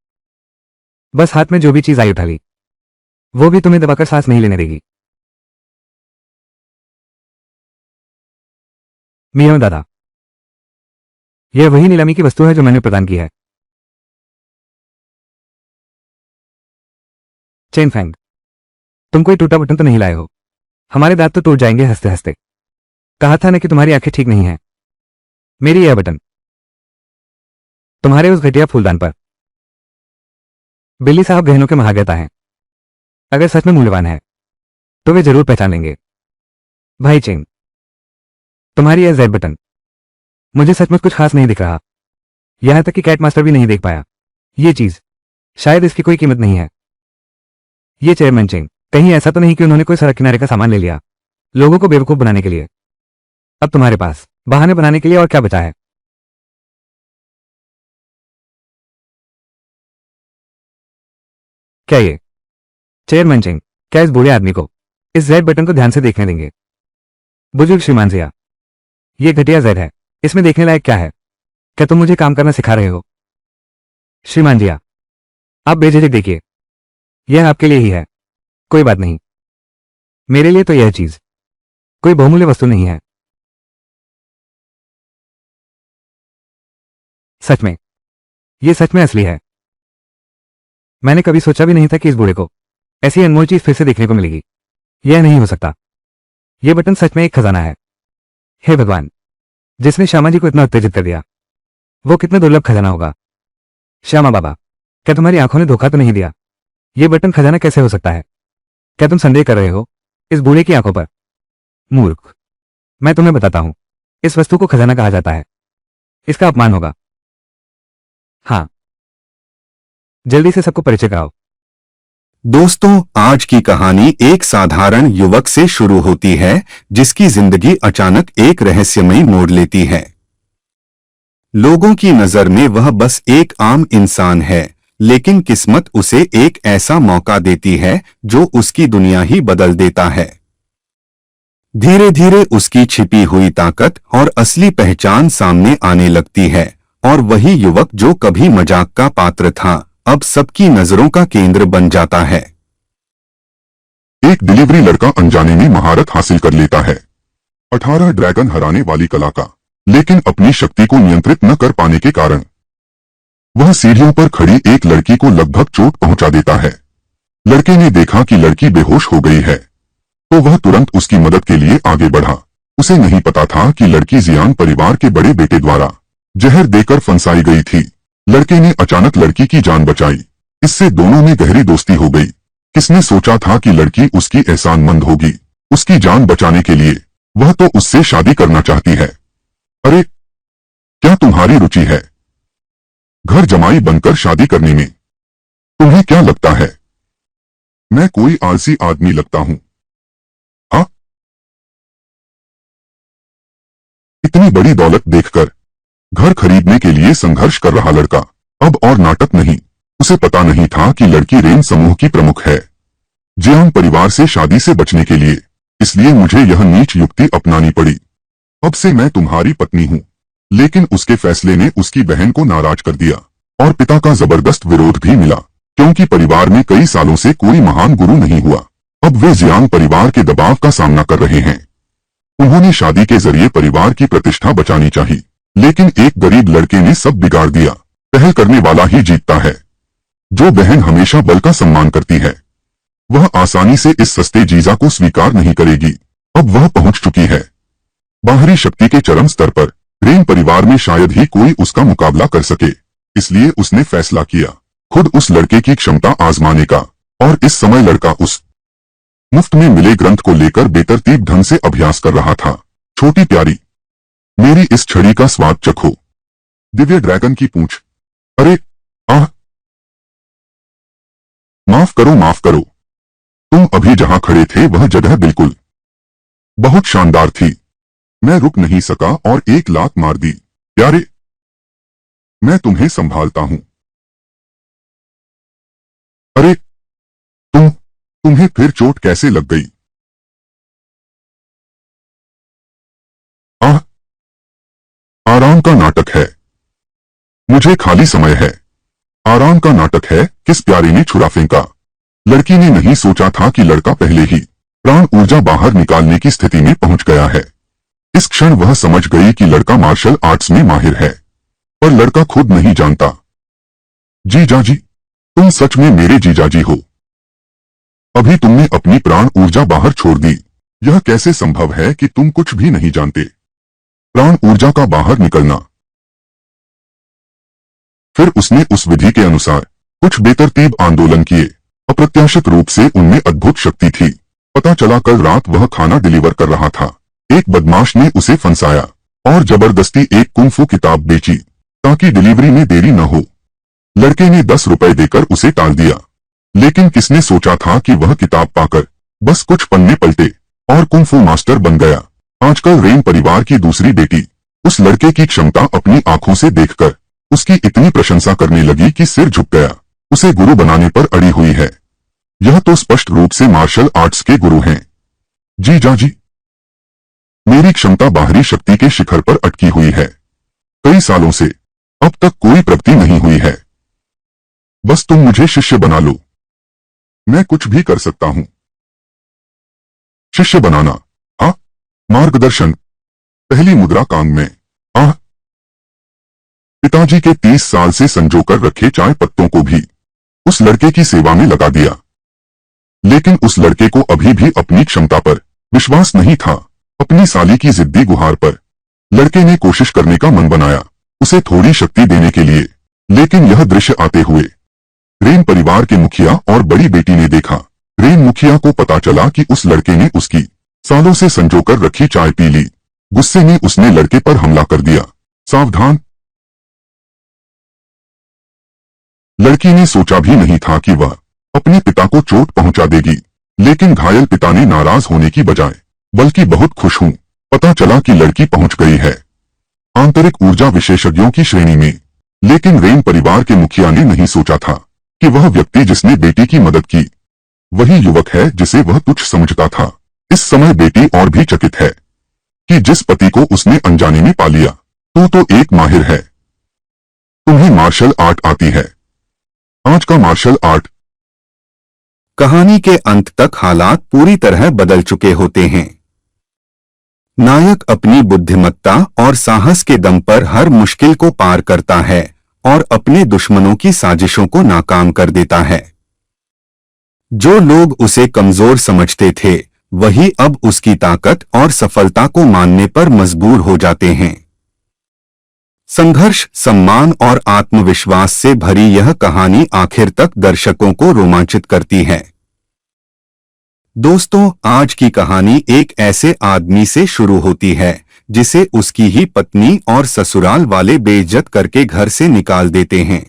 बस हाथ में जो भी चीज आई उठा ली, वो भी तुम्हें दबाकर सांस नहीं लेने देगी। मियाओ दादा, यह वही नीलामी की वस्तु है जो मैंने प्रदान की है। चेन फैंग, तुम कोई टूटा बटन तो नहीं लाए हो? हमारे दांत तो टूट जाएंगे हंसते हंसते। कहा था ना कि तुम्हारी आंखें ठीक नहीं हैं। मेरी यह बटन तुम्हारे उस घटिया फूलदान पर। बिल्ली साहब गहनों के महाज्ञाता हैं, अगर सच में मूल्यवान है तो वे जरूर पहचान लेंगे। भाई चेंग, तुम्हारी यह जेड बटन मुझे सचमुच कुछ खास नहीं दिख रहा, यहां तक कि कैट मास्टर भी नहीं देख पाया। ये चीज शायद इसकी कोई कीमत नहीं है। ये चेयरमैन चेंग, कहीं ऐसा तो नहीं कि उन्होंने कोई सड़क किनारे का सामान ले लिया लोगों को बेवकूफ बनाने के लिए। अब तुम्हारे पास बहाने बनाने के लिए और क्या बचा है? क्या ये चेयरमैन चेंग, क्या इस बूढ़े आदमी को इस जेड बटन को ध्यान से देखने देंगे? बुजुर्ग श्रीमान जिया, ये घटिया जेड है, इसमें देखने लायक क्या है? क्या तुम मुझे काम करना सिखा रहे हो? श्रीमान जिया, आप बेझिझक देखिए, यह आपके लिए ही है। कोई बात नहीं, मेरे लिए तो यह चीज कोई बहुमूल्य वस्तु नहीं है। सच में, यह सच में असली है। मैंने कभी सोचा भी नहीं था कि इस बूढ़े को ऐसी अनमोल चीज फिर से देखने को मिलेगी। यह नहीं हो सकता, यह बटन सच में एक खजाना है। हे भगवान, जिसने श्यामा जी को इतना उत्तेजित कर दिया, वो कितना दुर्लभ खजाना होगा। श्यामा बाबा, क्या तुम्हारी आंखों ने धोखा तो नहीं दिया? यह बटन खजाना कैसे हो सकता है? क्या तुम संदेह कर रहे हो इस बूढ़े की आंखों पर? मूर्ख, मैं तुम्हें बताता हूं, इस वस्तु को खजाना कहा जाता है। इसका अपमान होगा। हाँ, जल्दी से सबको परिचय कराओ। दोस्तों, आज की कहानी एक साधारण युवक से शुरू होती है जिसकी जिंदगी अचानक एक रहस्यमयी मोड़ लेती है। लोगों की नजर में वह बस एक आम इंसान है, लेकिन किस्मत उसे एक ऐसा मौका देती है जो उसकी दुनिया ही बदल देता है। धीरे धीरे उसकी छिपी हुई ताकत और असली पहचान सामने आने लगती है, और वही युवक जो कभी मजाक का पात्र था, अब सबकी नजरों का केंद्र बन जाता है। एक डिलीवरी लड़का अनजाने में महारत हासिल कर लेता है 18 ड्रैगन हराने वाली कला का, लेकिन अपनी शक्ति को नियंत्रित न कर पाने के कारण वह सीढ़ियों पर खड़ी एक लड़की को लगभग चोट पहुंचा देता है। लड़के ने देखा कि लड़की बेहोश हो गई है, तो वह तुरंत उसकी मदद के लिए आगे बढ़ा। उसे नहीं पता था कि लड़की जियान परिवार के बड़े बेटे द्वारा जहर देकर फंसाई गई थी। लड़के ने अचानक लड़की की जान बचाई, इससे दोनों में गहरी दोस्ती हो गई। किसने सोचा था कि लड़की उसकी एहसानमंद होगी। उसकी जान बचाने के लिए वह तो उससे शादी करना चाहती है। अरे, क्या तुम्हारी रुचि है घर जमाई बनकर शादी करने में? तुम्हें क्या लगता है मैं कोई आलसी आदमी लगता हूं? हाँ, इतनी बड़ी दौलत देखकर घर खरीदने के लिए संघर्ष कर रहा लड़का अब और नाटक नहीं। उसे पता नहीं था कि लड़की रेन समूह की प्रमुख है, जियांग परिवार से शादी से बचने के लिए। इसलिए मुझे यह नीच युक्ति अपनानी पड़ी। अब से मैं तुम्हारी पत्नी हूं। लेकिन उसके फैसले ने उसकी बहन को नाराज कर दिया, और पिता का जबरदस्त विरोध भी मिला, क्योंकि परिवार में कई सालों से कोई महान गुरु नहीं हुआ। अब वे जियांग परिवार के दबाव का सामना कर रहे हैं। उन्होंने शादी के जरिए परिवार की प्रतिष्ठा बचानी चाहिए, लेकिन एक गरीब लड़के ने सब बिगाड़ दिया। पहल करने वाला ही जीतता है। जो बहन हमेशा बल का सम्मान करती है, वह आसानी से इस सस्ते जीजा को स्वीकार नहीं करेगी। अब वह पहुंच चुकी है बाहरी शक्ति के चरम स्तर पर। रेन परिवार में शायद ही कोई उसका मुकाबला कर सके, इसलिए उसने फैसला किया खुद उस लड़के की क्षमता आजमाने का। और इस समय लड़का उस मुफ्त में मिले ग्रंथ को लेकर बेतरतीब ढंग से अभ्यास कर रहा था। छोटी प्यारी, मेरी इस छड़ी का स्वाद चखो। दिव्य ड्रैगन की पूंछ। अरे, आह, माफ करो माफ करो। तुम अभी जहां खड़े थे वह जगह बिल्कुल बहुत शानदार थी। मैं रुक नहीं सका और एक लात मार दी। प्यारे, मैं तुम्हें संभालता हूं। अरे, तुम्हें फिर चोट कैसे लग गई? आह, आराम का नाटक है। मुझे खाली समय है। आराम का नाटक है, किस प्यारे ने छुरा फेंका। लड़की ने नहीं सोचा था कि लड़का पहले ही प्राण ऊर्जा बाहर निकालने की स्थिति में पहुंच गया है। इस क्षण वह समझ गई कि लड़का मार्शल आर्ट्स में माहिर है, पर लड़का खुद नहीं जानता। जीजाजी, तुम सच में मेरे जीजाजी हो। अभी तुमने अपनी प्राण ऊर्जा बाहर छोड़ दी। यह कैसे संभव है कि तुम कुछ भी नहीं जानते? प्राण ऊर्जा का बाहर निकलना। फिर उसने उस विधि के अनुसार कुछ बेतरतीब आंदोलन किए। अप्रत्याशित रूप से उनमें अद्भुत शक्ति थी। पता चला कल रात वह खाना डिलीवर कर रहा था, एक बदमाश ने उसे फंसाया और जबरदस्ती एक कुंफू किताब बेची ताकि डिलीवरी में देरी न हो। लड़के ने 10 रुपए देकर उसे टाल दिया, लेकिन किसने सोचा था कि वह किताब पाकर बस कुछ पन्ने पलटे और कुंफू मास्टर बन गया। आजकल रेन परिवार की दूसरी बेटी उस लड़के की क्षमता अपनी आंखों से देखकर उसकी इतनी प्रशंसा करने लगी कि सिर झुक गया। उसे गुरु बनाने पर अड़ी हुई है। यह तो स्पष्ट रूप से मार्शल आर्ट्स के गुरु हैं। जी जाजी, मेरी क्षमता बाहरी शक्ति के शिखर पर अटकी हुई है। कई सालों से अब तक कोई प्रगति नहीं हुई है। बस तुम मुझे शिष्य बना लो, मैं कुछ भी कर सकता हूं। शिष्य बनाना, हाँ, मार्गदर्शन, पहली मुद्रा काम में। आह, पिताजी के 30 साल से संजोकर रखे चाय पत्तों को भी उस लड़के की सेवा में लगा दिया। लेकिन उस लड़के को अभी भी अपनी क्षमता पर विश्वास नहीं था। अपनी साली की जिद्दी गुहार पर लड़के ने कोशिश करने का मन बनाया उसे थोड़ी शक्ति देने के लिए। लेकिन यह दृश्य आते हुए रेन परिवार के मुखिया और बड़ी बेटी ने देखा। रेन मुखिया को पता चला कि उस लड़के ने उसकी सालों से संजोकर रखी चाय पी ली। गुस्से में उसने लड़के पर हमला कर दिया। सावधान! लड़की ने सोचा भी नहीं था कि वह अपने पिता को चोट पहुंचा देगी, लेकिन घायल पिता ने नाराज होने की बजाय बल्कि बहुत खुश हूं। पता चला कि लड़की पहुंच गई है आंतरिक ऊर्जा विशेषज्ञों की श्रेणी में। लेकिन रेन परिवार के मुखिया ने नहीं सोचा था कि वह व्यक्ति जिसने बेटी की मदद की वही युवक है जिसे वह तुच्छ समझता था। इस समय बेटी और भी चकित है कि जिस पति को उसने अनजाने में पा लिया तो एक माहिर है। तुम्हें मार्शल आर्ट आती है? आज का मार्शल आर्ट। कहानी के अंत तक हालात पूरी तरह बदल चुके होते हैं। नायक अपनी बुद्धिमत्ता और साहस के दम पर हर मुश्किल को पार करता है और अपने दुश्मनों की साजिशों को नाकाम कर देता है। जो लोग उसे कमजोर समझते थे वही अब उसकी ताकत और सफलता को मानने पर मजबूर हो जाते हैं। संघर्ष, सम्मान और आत्मविश्वास से भरी यह कहानी आखिर तक दर्शकों को रोमांचित करती है। दोस्तों, आज की कहानी एक ऐसे आदमी से शुरू होती है जिसे उसकी ही पत्नी और ससुराल वाले बेइज्जत करके घर से निकाल देते हैं।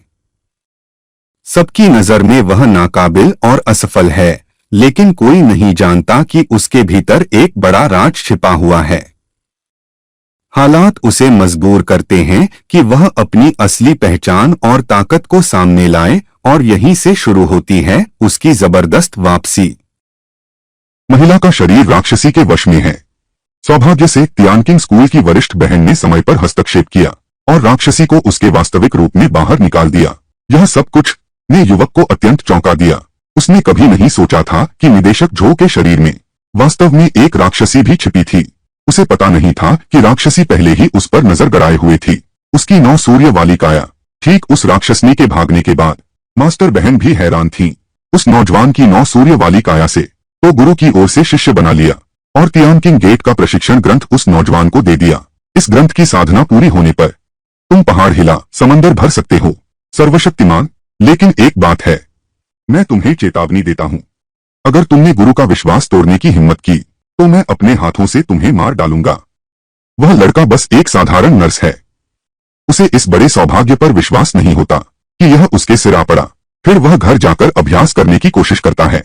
सबकी नजर में वह नाकाबिल और असफल है, लेकिन कोई नहीं जानता कि उसके भीतर एक बड़ा राज छिपा हुआ है। हालात उसे मजबूर करते हैं कि वह अपनी असली पहचान और ताकत को सामने लाए और यहीं से शुरू होती है उसकी जबरदस्त वापसी। महिला का शरीर राक्षसी के वश में है। सौभाग्य से तियानकिंग स्कूल की वरिष्ठ बहन ने समय पर हस्तक्षेप किया और राक्षसी को उसके वास्तविक रूप में बाहर निकाल दिया। यह सब कुछ ने युवक को अत्यंत चौंका दिया। उसने कभी नहीं सोचा था कि निदेशक झो के शरीर में वास्तव में एक राक्षसी भी छिपी थी। उसे पता नहीं था कि राक्षसी पहले ही उस पर नजर गड़ाए हुए थी। उसकी 9 सूर्य वाली काया। ठीक उस राक्षसनी के भागने के बाद मास्टर बहन भी हैरान थी। उस नौजवान की 9 सूर्य वाली काया से तो गुरु की ओर से शिष्य बना लिया और तियानकिंग गेट का प्रशिक्षण ग्रंथ उस नौजवान को दे दिया। इस ग्रंथ की साधना पूरी होने पर तुम पहाड़ हिला समंदर भर सकते हो, सर्वशक्तिमान। लेकिन एक बात है, मैं तुम्हें चेतावनी देता हूं, अगर तुमने गुरु का विश्वास तोड़ने की हिम्मत की तो मैं अपने हाथों से तुम्हें मार डालूंगा। वह लड़का बस एक साधारण नर्स है। उसे इस बड़े सौभाग्य पर विश्वास नहीं होता कि यह उसके सिर आ पड़ा। फिर वह घर जाकर अभ्यास करने की कोशिश करता है।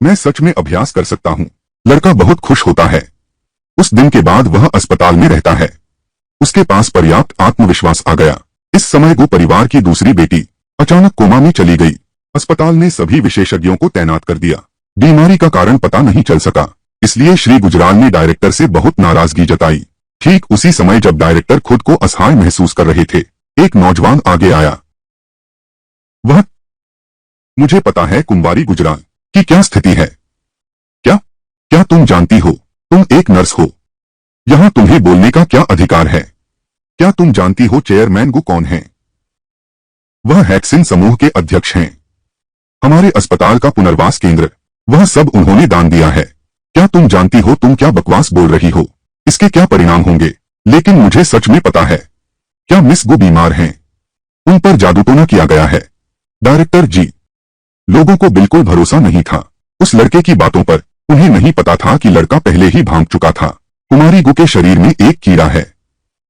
मैं सच में अभ्यास कर सकता हूं। लड़का बहुत खुश होता है। उस दिन के बाद वह अस्पताल में रहता है। उसके पास पर्याप्त आत्मविश्वास आ गया। इस समय गो परिवार की दूसरी बेटी अचानक कोमा में चली गई। अस्पताल ने सभी विशेषज्ञों को तैनात कर दिया। बीमारी का कारण पता नहीं चल सका, इसलिए श्री गुजराल ने डायरेक्टर से बहुत नाराजगी जताई। ठीक उसी समय जब डायरेक्टर खुद को असहाय महसूस कर रहे थे, एक नौजवान आगे आया। वह, मुझे पता है कुंवारी गुजराल की क्या स्थिति है। क्या तुम जानती हो, तुम एक नर्स हो, यहां तुम्हें बोलने का क्या अधिकार है? क्या तुम जानती हो चेयरमैन गु कौन है? वह हैक्सिन समूह के अध्यक्ष हैं। हमारे अस्पताल का पुनर्वास केंद्र, वह सब उन्होंने दान दिया है। क्या तुम जानती हो तुम क्या बकवास बोल रही हो? इसके क्या परिणाम होंगे? लेकिन मुझे सच में पता है। क्या मिस गु बीमार हैं? उन पर जादू तो न किया गया है? डायरेक्टर जी, लोगों को बिल्कुल भरोसा नहीं था। उस लड़के की बातों पर उन्हें नहीं पता था कि लड़का पहले ही भाग चुका था। कुमारी गु के शरीर में एक कीड़ा है।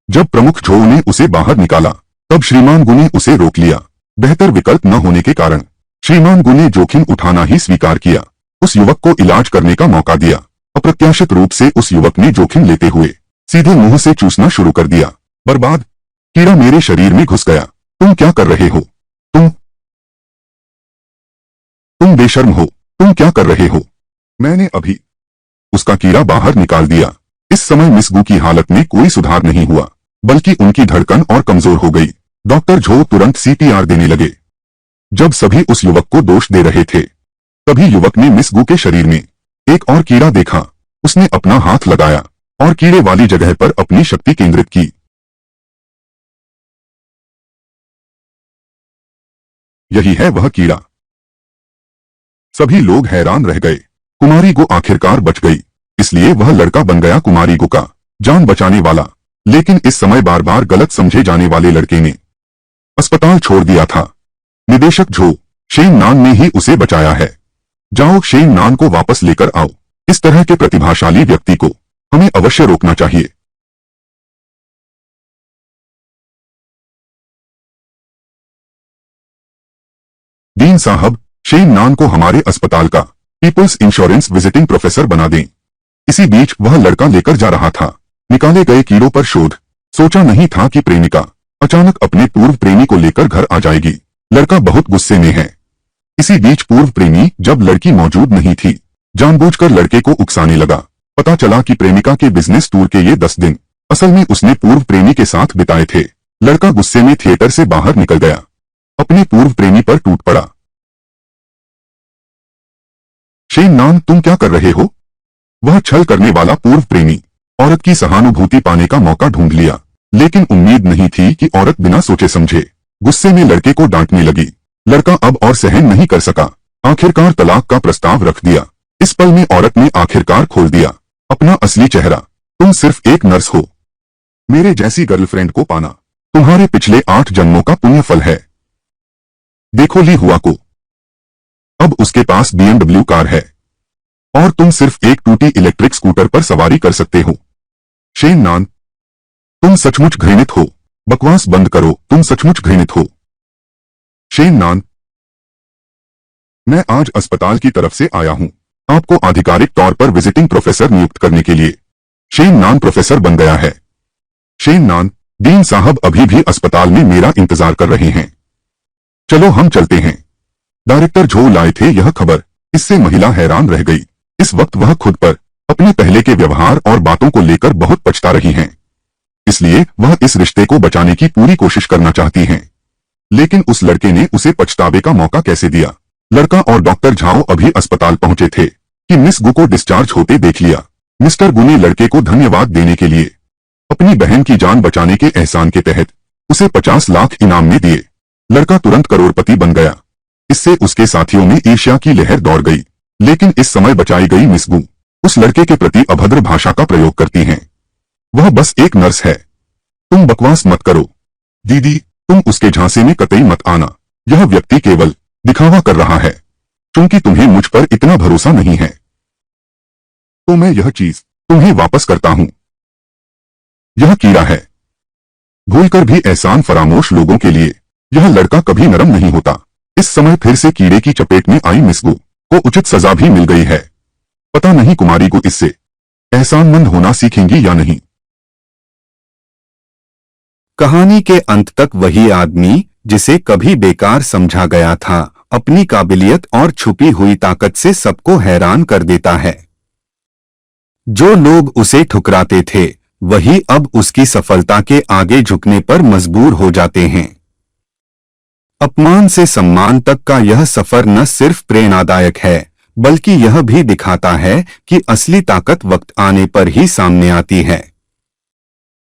जब प्रमुख झो ने उसे बाहर निकाला तब श्रीमान गु ने उसे रोक लिया। बेहतर विकल्प न होने के कारण श्रीमान गु ने जोखिम उठाना ही स्वीकार किया। उस युवक को इलाज करने का मौका दिया। अप्रत्याशित रूप से उस युवक ने जोखिम लेते हुए सीधे मुंह से चूसना शुरू कर दिया। बर्बाद! कीड़ा मेरे शरीर में घुस गया। तुम क्या कर रहे हो? तुम बेशर्म हो। तुम क्या कर रहे हो? मैंने अभी उसका कीड़ा बाहर निकाल दिया। इस समय मिस गु की हालत में कोई सुधार नहीं हुआ, बल्कि उनकी धड़कन और कमजोर हो गई। डॉक्टर झो तुरंत सीपीआर देने लगे। जब सभी उस युवक को दोष दे रहे थे, तभी युवक ने मिस गु के शरीर में एक और कीड़ा देखा। उसने अपना हाथ लगाया और कीड़े वाली जगह पर अपनी शक्ति केंद्रित की। यही है वह कीड़ा। सभी लोग हैरान रह गए। कुमारी गु आखिरकार बच गई, इसलिए वह लड़का बन गया कुमारी गु का जान बचाने वाला। लेकिन इस समय बार बार गलत समझे जाने वाले लड़के ने अस्पताल छोड़ दिया था। निदेशक झो, शेन नान ने ही उसे बचाया है। जाओ, शेन नान को वापस लेकर आओ। इस तरह के प्रतिभाशाली व्यक्ति को हमें अवश्य रोकना चाहिए। डीन साहब, शेन नान को हमारे अस्पताल का पीपल्स इंश्योरेंस विजिटिंग प्रोफेसर बना दें। इसी बीच वह लड़का लेकर जा रहा था निकाले गए कीड़ों पर शोध। सोचा नहीं था कि प्रेमिका अचानक अपने पूर्व प्रेमी को लेकर घर आ जाएगी। लड़का बहुत गुस्से में है। इसी बीच पूर्व प्रेमी जब लड़की मौजूद नहीं थी, जानबूझकर लड़के को उकसाने लगा। पता चला कि प्रेमिका के बिजनेस टूर के ये 10 दिन असल में उसने पूर्व प्रेमी के साथ बिताए थे। लड़का गुस्से में थिएटर से बाहर निकल गया, अपने पूर्व प्रेमी पर टूट पड़ा। शेन नान, तुम क्या कर रहे हो? वह छल करने वाला पूर्व प्रेमी औरत की सहानुभूति पाने का मौका ढूंढ लिया, लेकिन उम्मीद नहीं थी कि औरत बिना सोचे समझे गुस्से में लड़के को डांटने लगी। लड़का अब और सहन नहीं कर सका, आखिरकार तलाक का प्रस्ताव रख दिया। इस पल में औरत ने आखिरकार खोल दिया अपना असली चेहरा। तुम सिर्फ एक नर्स हो। मेरे जैसी गर्लफ्रेंड को पाना तुम्हारे पिछले 8 जन्मों का पुण्य फल है। देखो ली हुआ को, अब उसके पास BMW कार है और तुम सिर्फ एक टूटी इलेक्ट्रिक स्कूटर पर सवारी कर सकते हो। शेन नान, तुम सचमुच घृणित हो। बकवास बंद करो, तुम सचमुच घृणित हो। शेन नान, मैं आज अस्पताल की तरफ से आया हूं आपको आधिकारिक तौर पर विजिटिंग प्रोफेसर नियुक्त करने के लिए। शेन नान प्रोफेसर बन गया है। शेन नान, डीन साहब अभी भी अस्पताल में मेरा इंतजार कर रहे हैं। चलो हम चलते हैं। डायरेक्टर झो लाए थे यह खबर। इससे महिला हैरान रह गई। इस वक्त वह खुद पर अपने पहले के व्यवहार और बातों को लेकर बहुत पछता रही हैं। इसलिए वह इस रिश्ते को बचाने की पूरी कोशिश करना चाहती हैं। लेकिन उस लड़के ने उसे पछतावे का मौका कैसे दिया? लड़का और डॉक्टर झाओ अभी अस्पताल पहुंचे थे कि मिस गु को डिस्चार्ज होते देख लिया। मिस्टर गु ने लड़के को धन्यवाद देने के लिए अपनी बहन की जान बचाने के एहसान के तहत उसे 50 लाख इनाम में दिए। लड़का तुरंत करोड़पति बन गया। इससे उसके साथियों में ईर्ष्या की लहर दौड़ गई। लेकिन इस समय बचाई गई मिस गु उस लड़के के प्रति अभद्र भाषा का प्रयोग करती हैं। वह बस एक नर्स है। तुम बकवास मत करो। दीदी, तुम उसके झांसे में कतई मत आना। यह व्यक्ति केवल दिखावा कर रहा है। क्योंकि तुम्हें मुझ पर इतना भरोसा नहीं है, तो मैं यह चीज तुम्हें वापस करता हूं। यह कीड़ा है। भूलकर भी एहसान फरामोश लोगों के लिए यह लड़का कभी नरम नहीं होता। इस समय फिर से कीड़े की चपेट में आई मिस गु को उचित सजा भी मिल गई है। पता नहीं कुमारी गु इससे एहसानमंद होना सीखेंगी या नहीं। कहानी के अंत तक वही आदमी जिसे कभी बेकार समझा गया था, अपनी काबिलियत और छुपी हुई ताकत से सबको हैरान कर देता है। जो लोग उसे ठुकराते थे, वही अब उसकी सफलता के आगे झुकने पर मजबूर हो जाते हैं। अपमान से सम्मान तक का यह सफर न सिर्फ प्रेरणादायक है, बल्कि यह भी दिखाता है कि असली ताकत वक्त आने पर ही सामने आती है।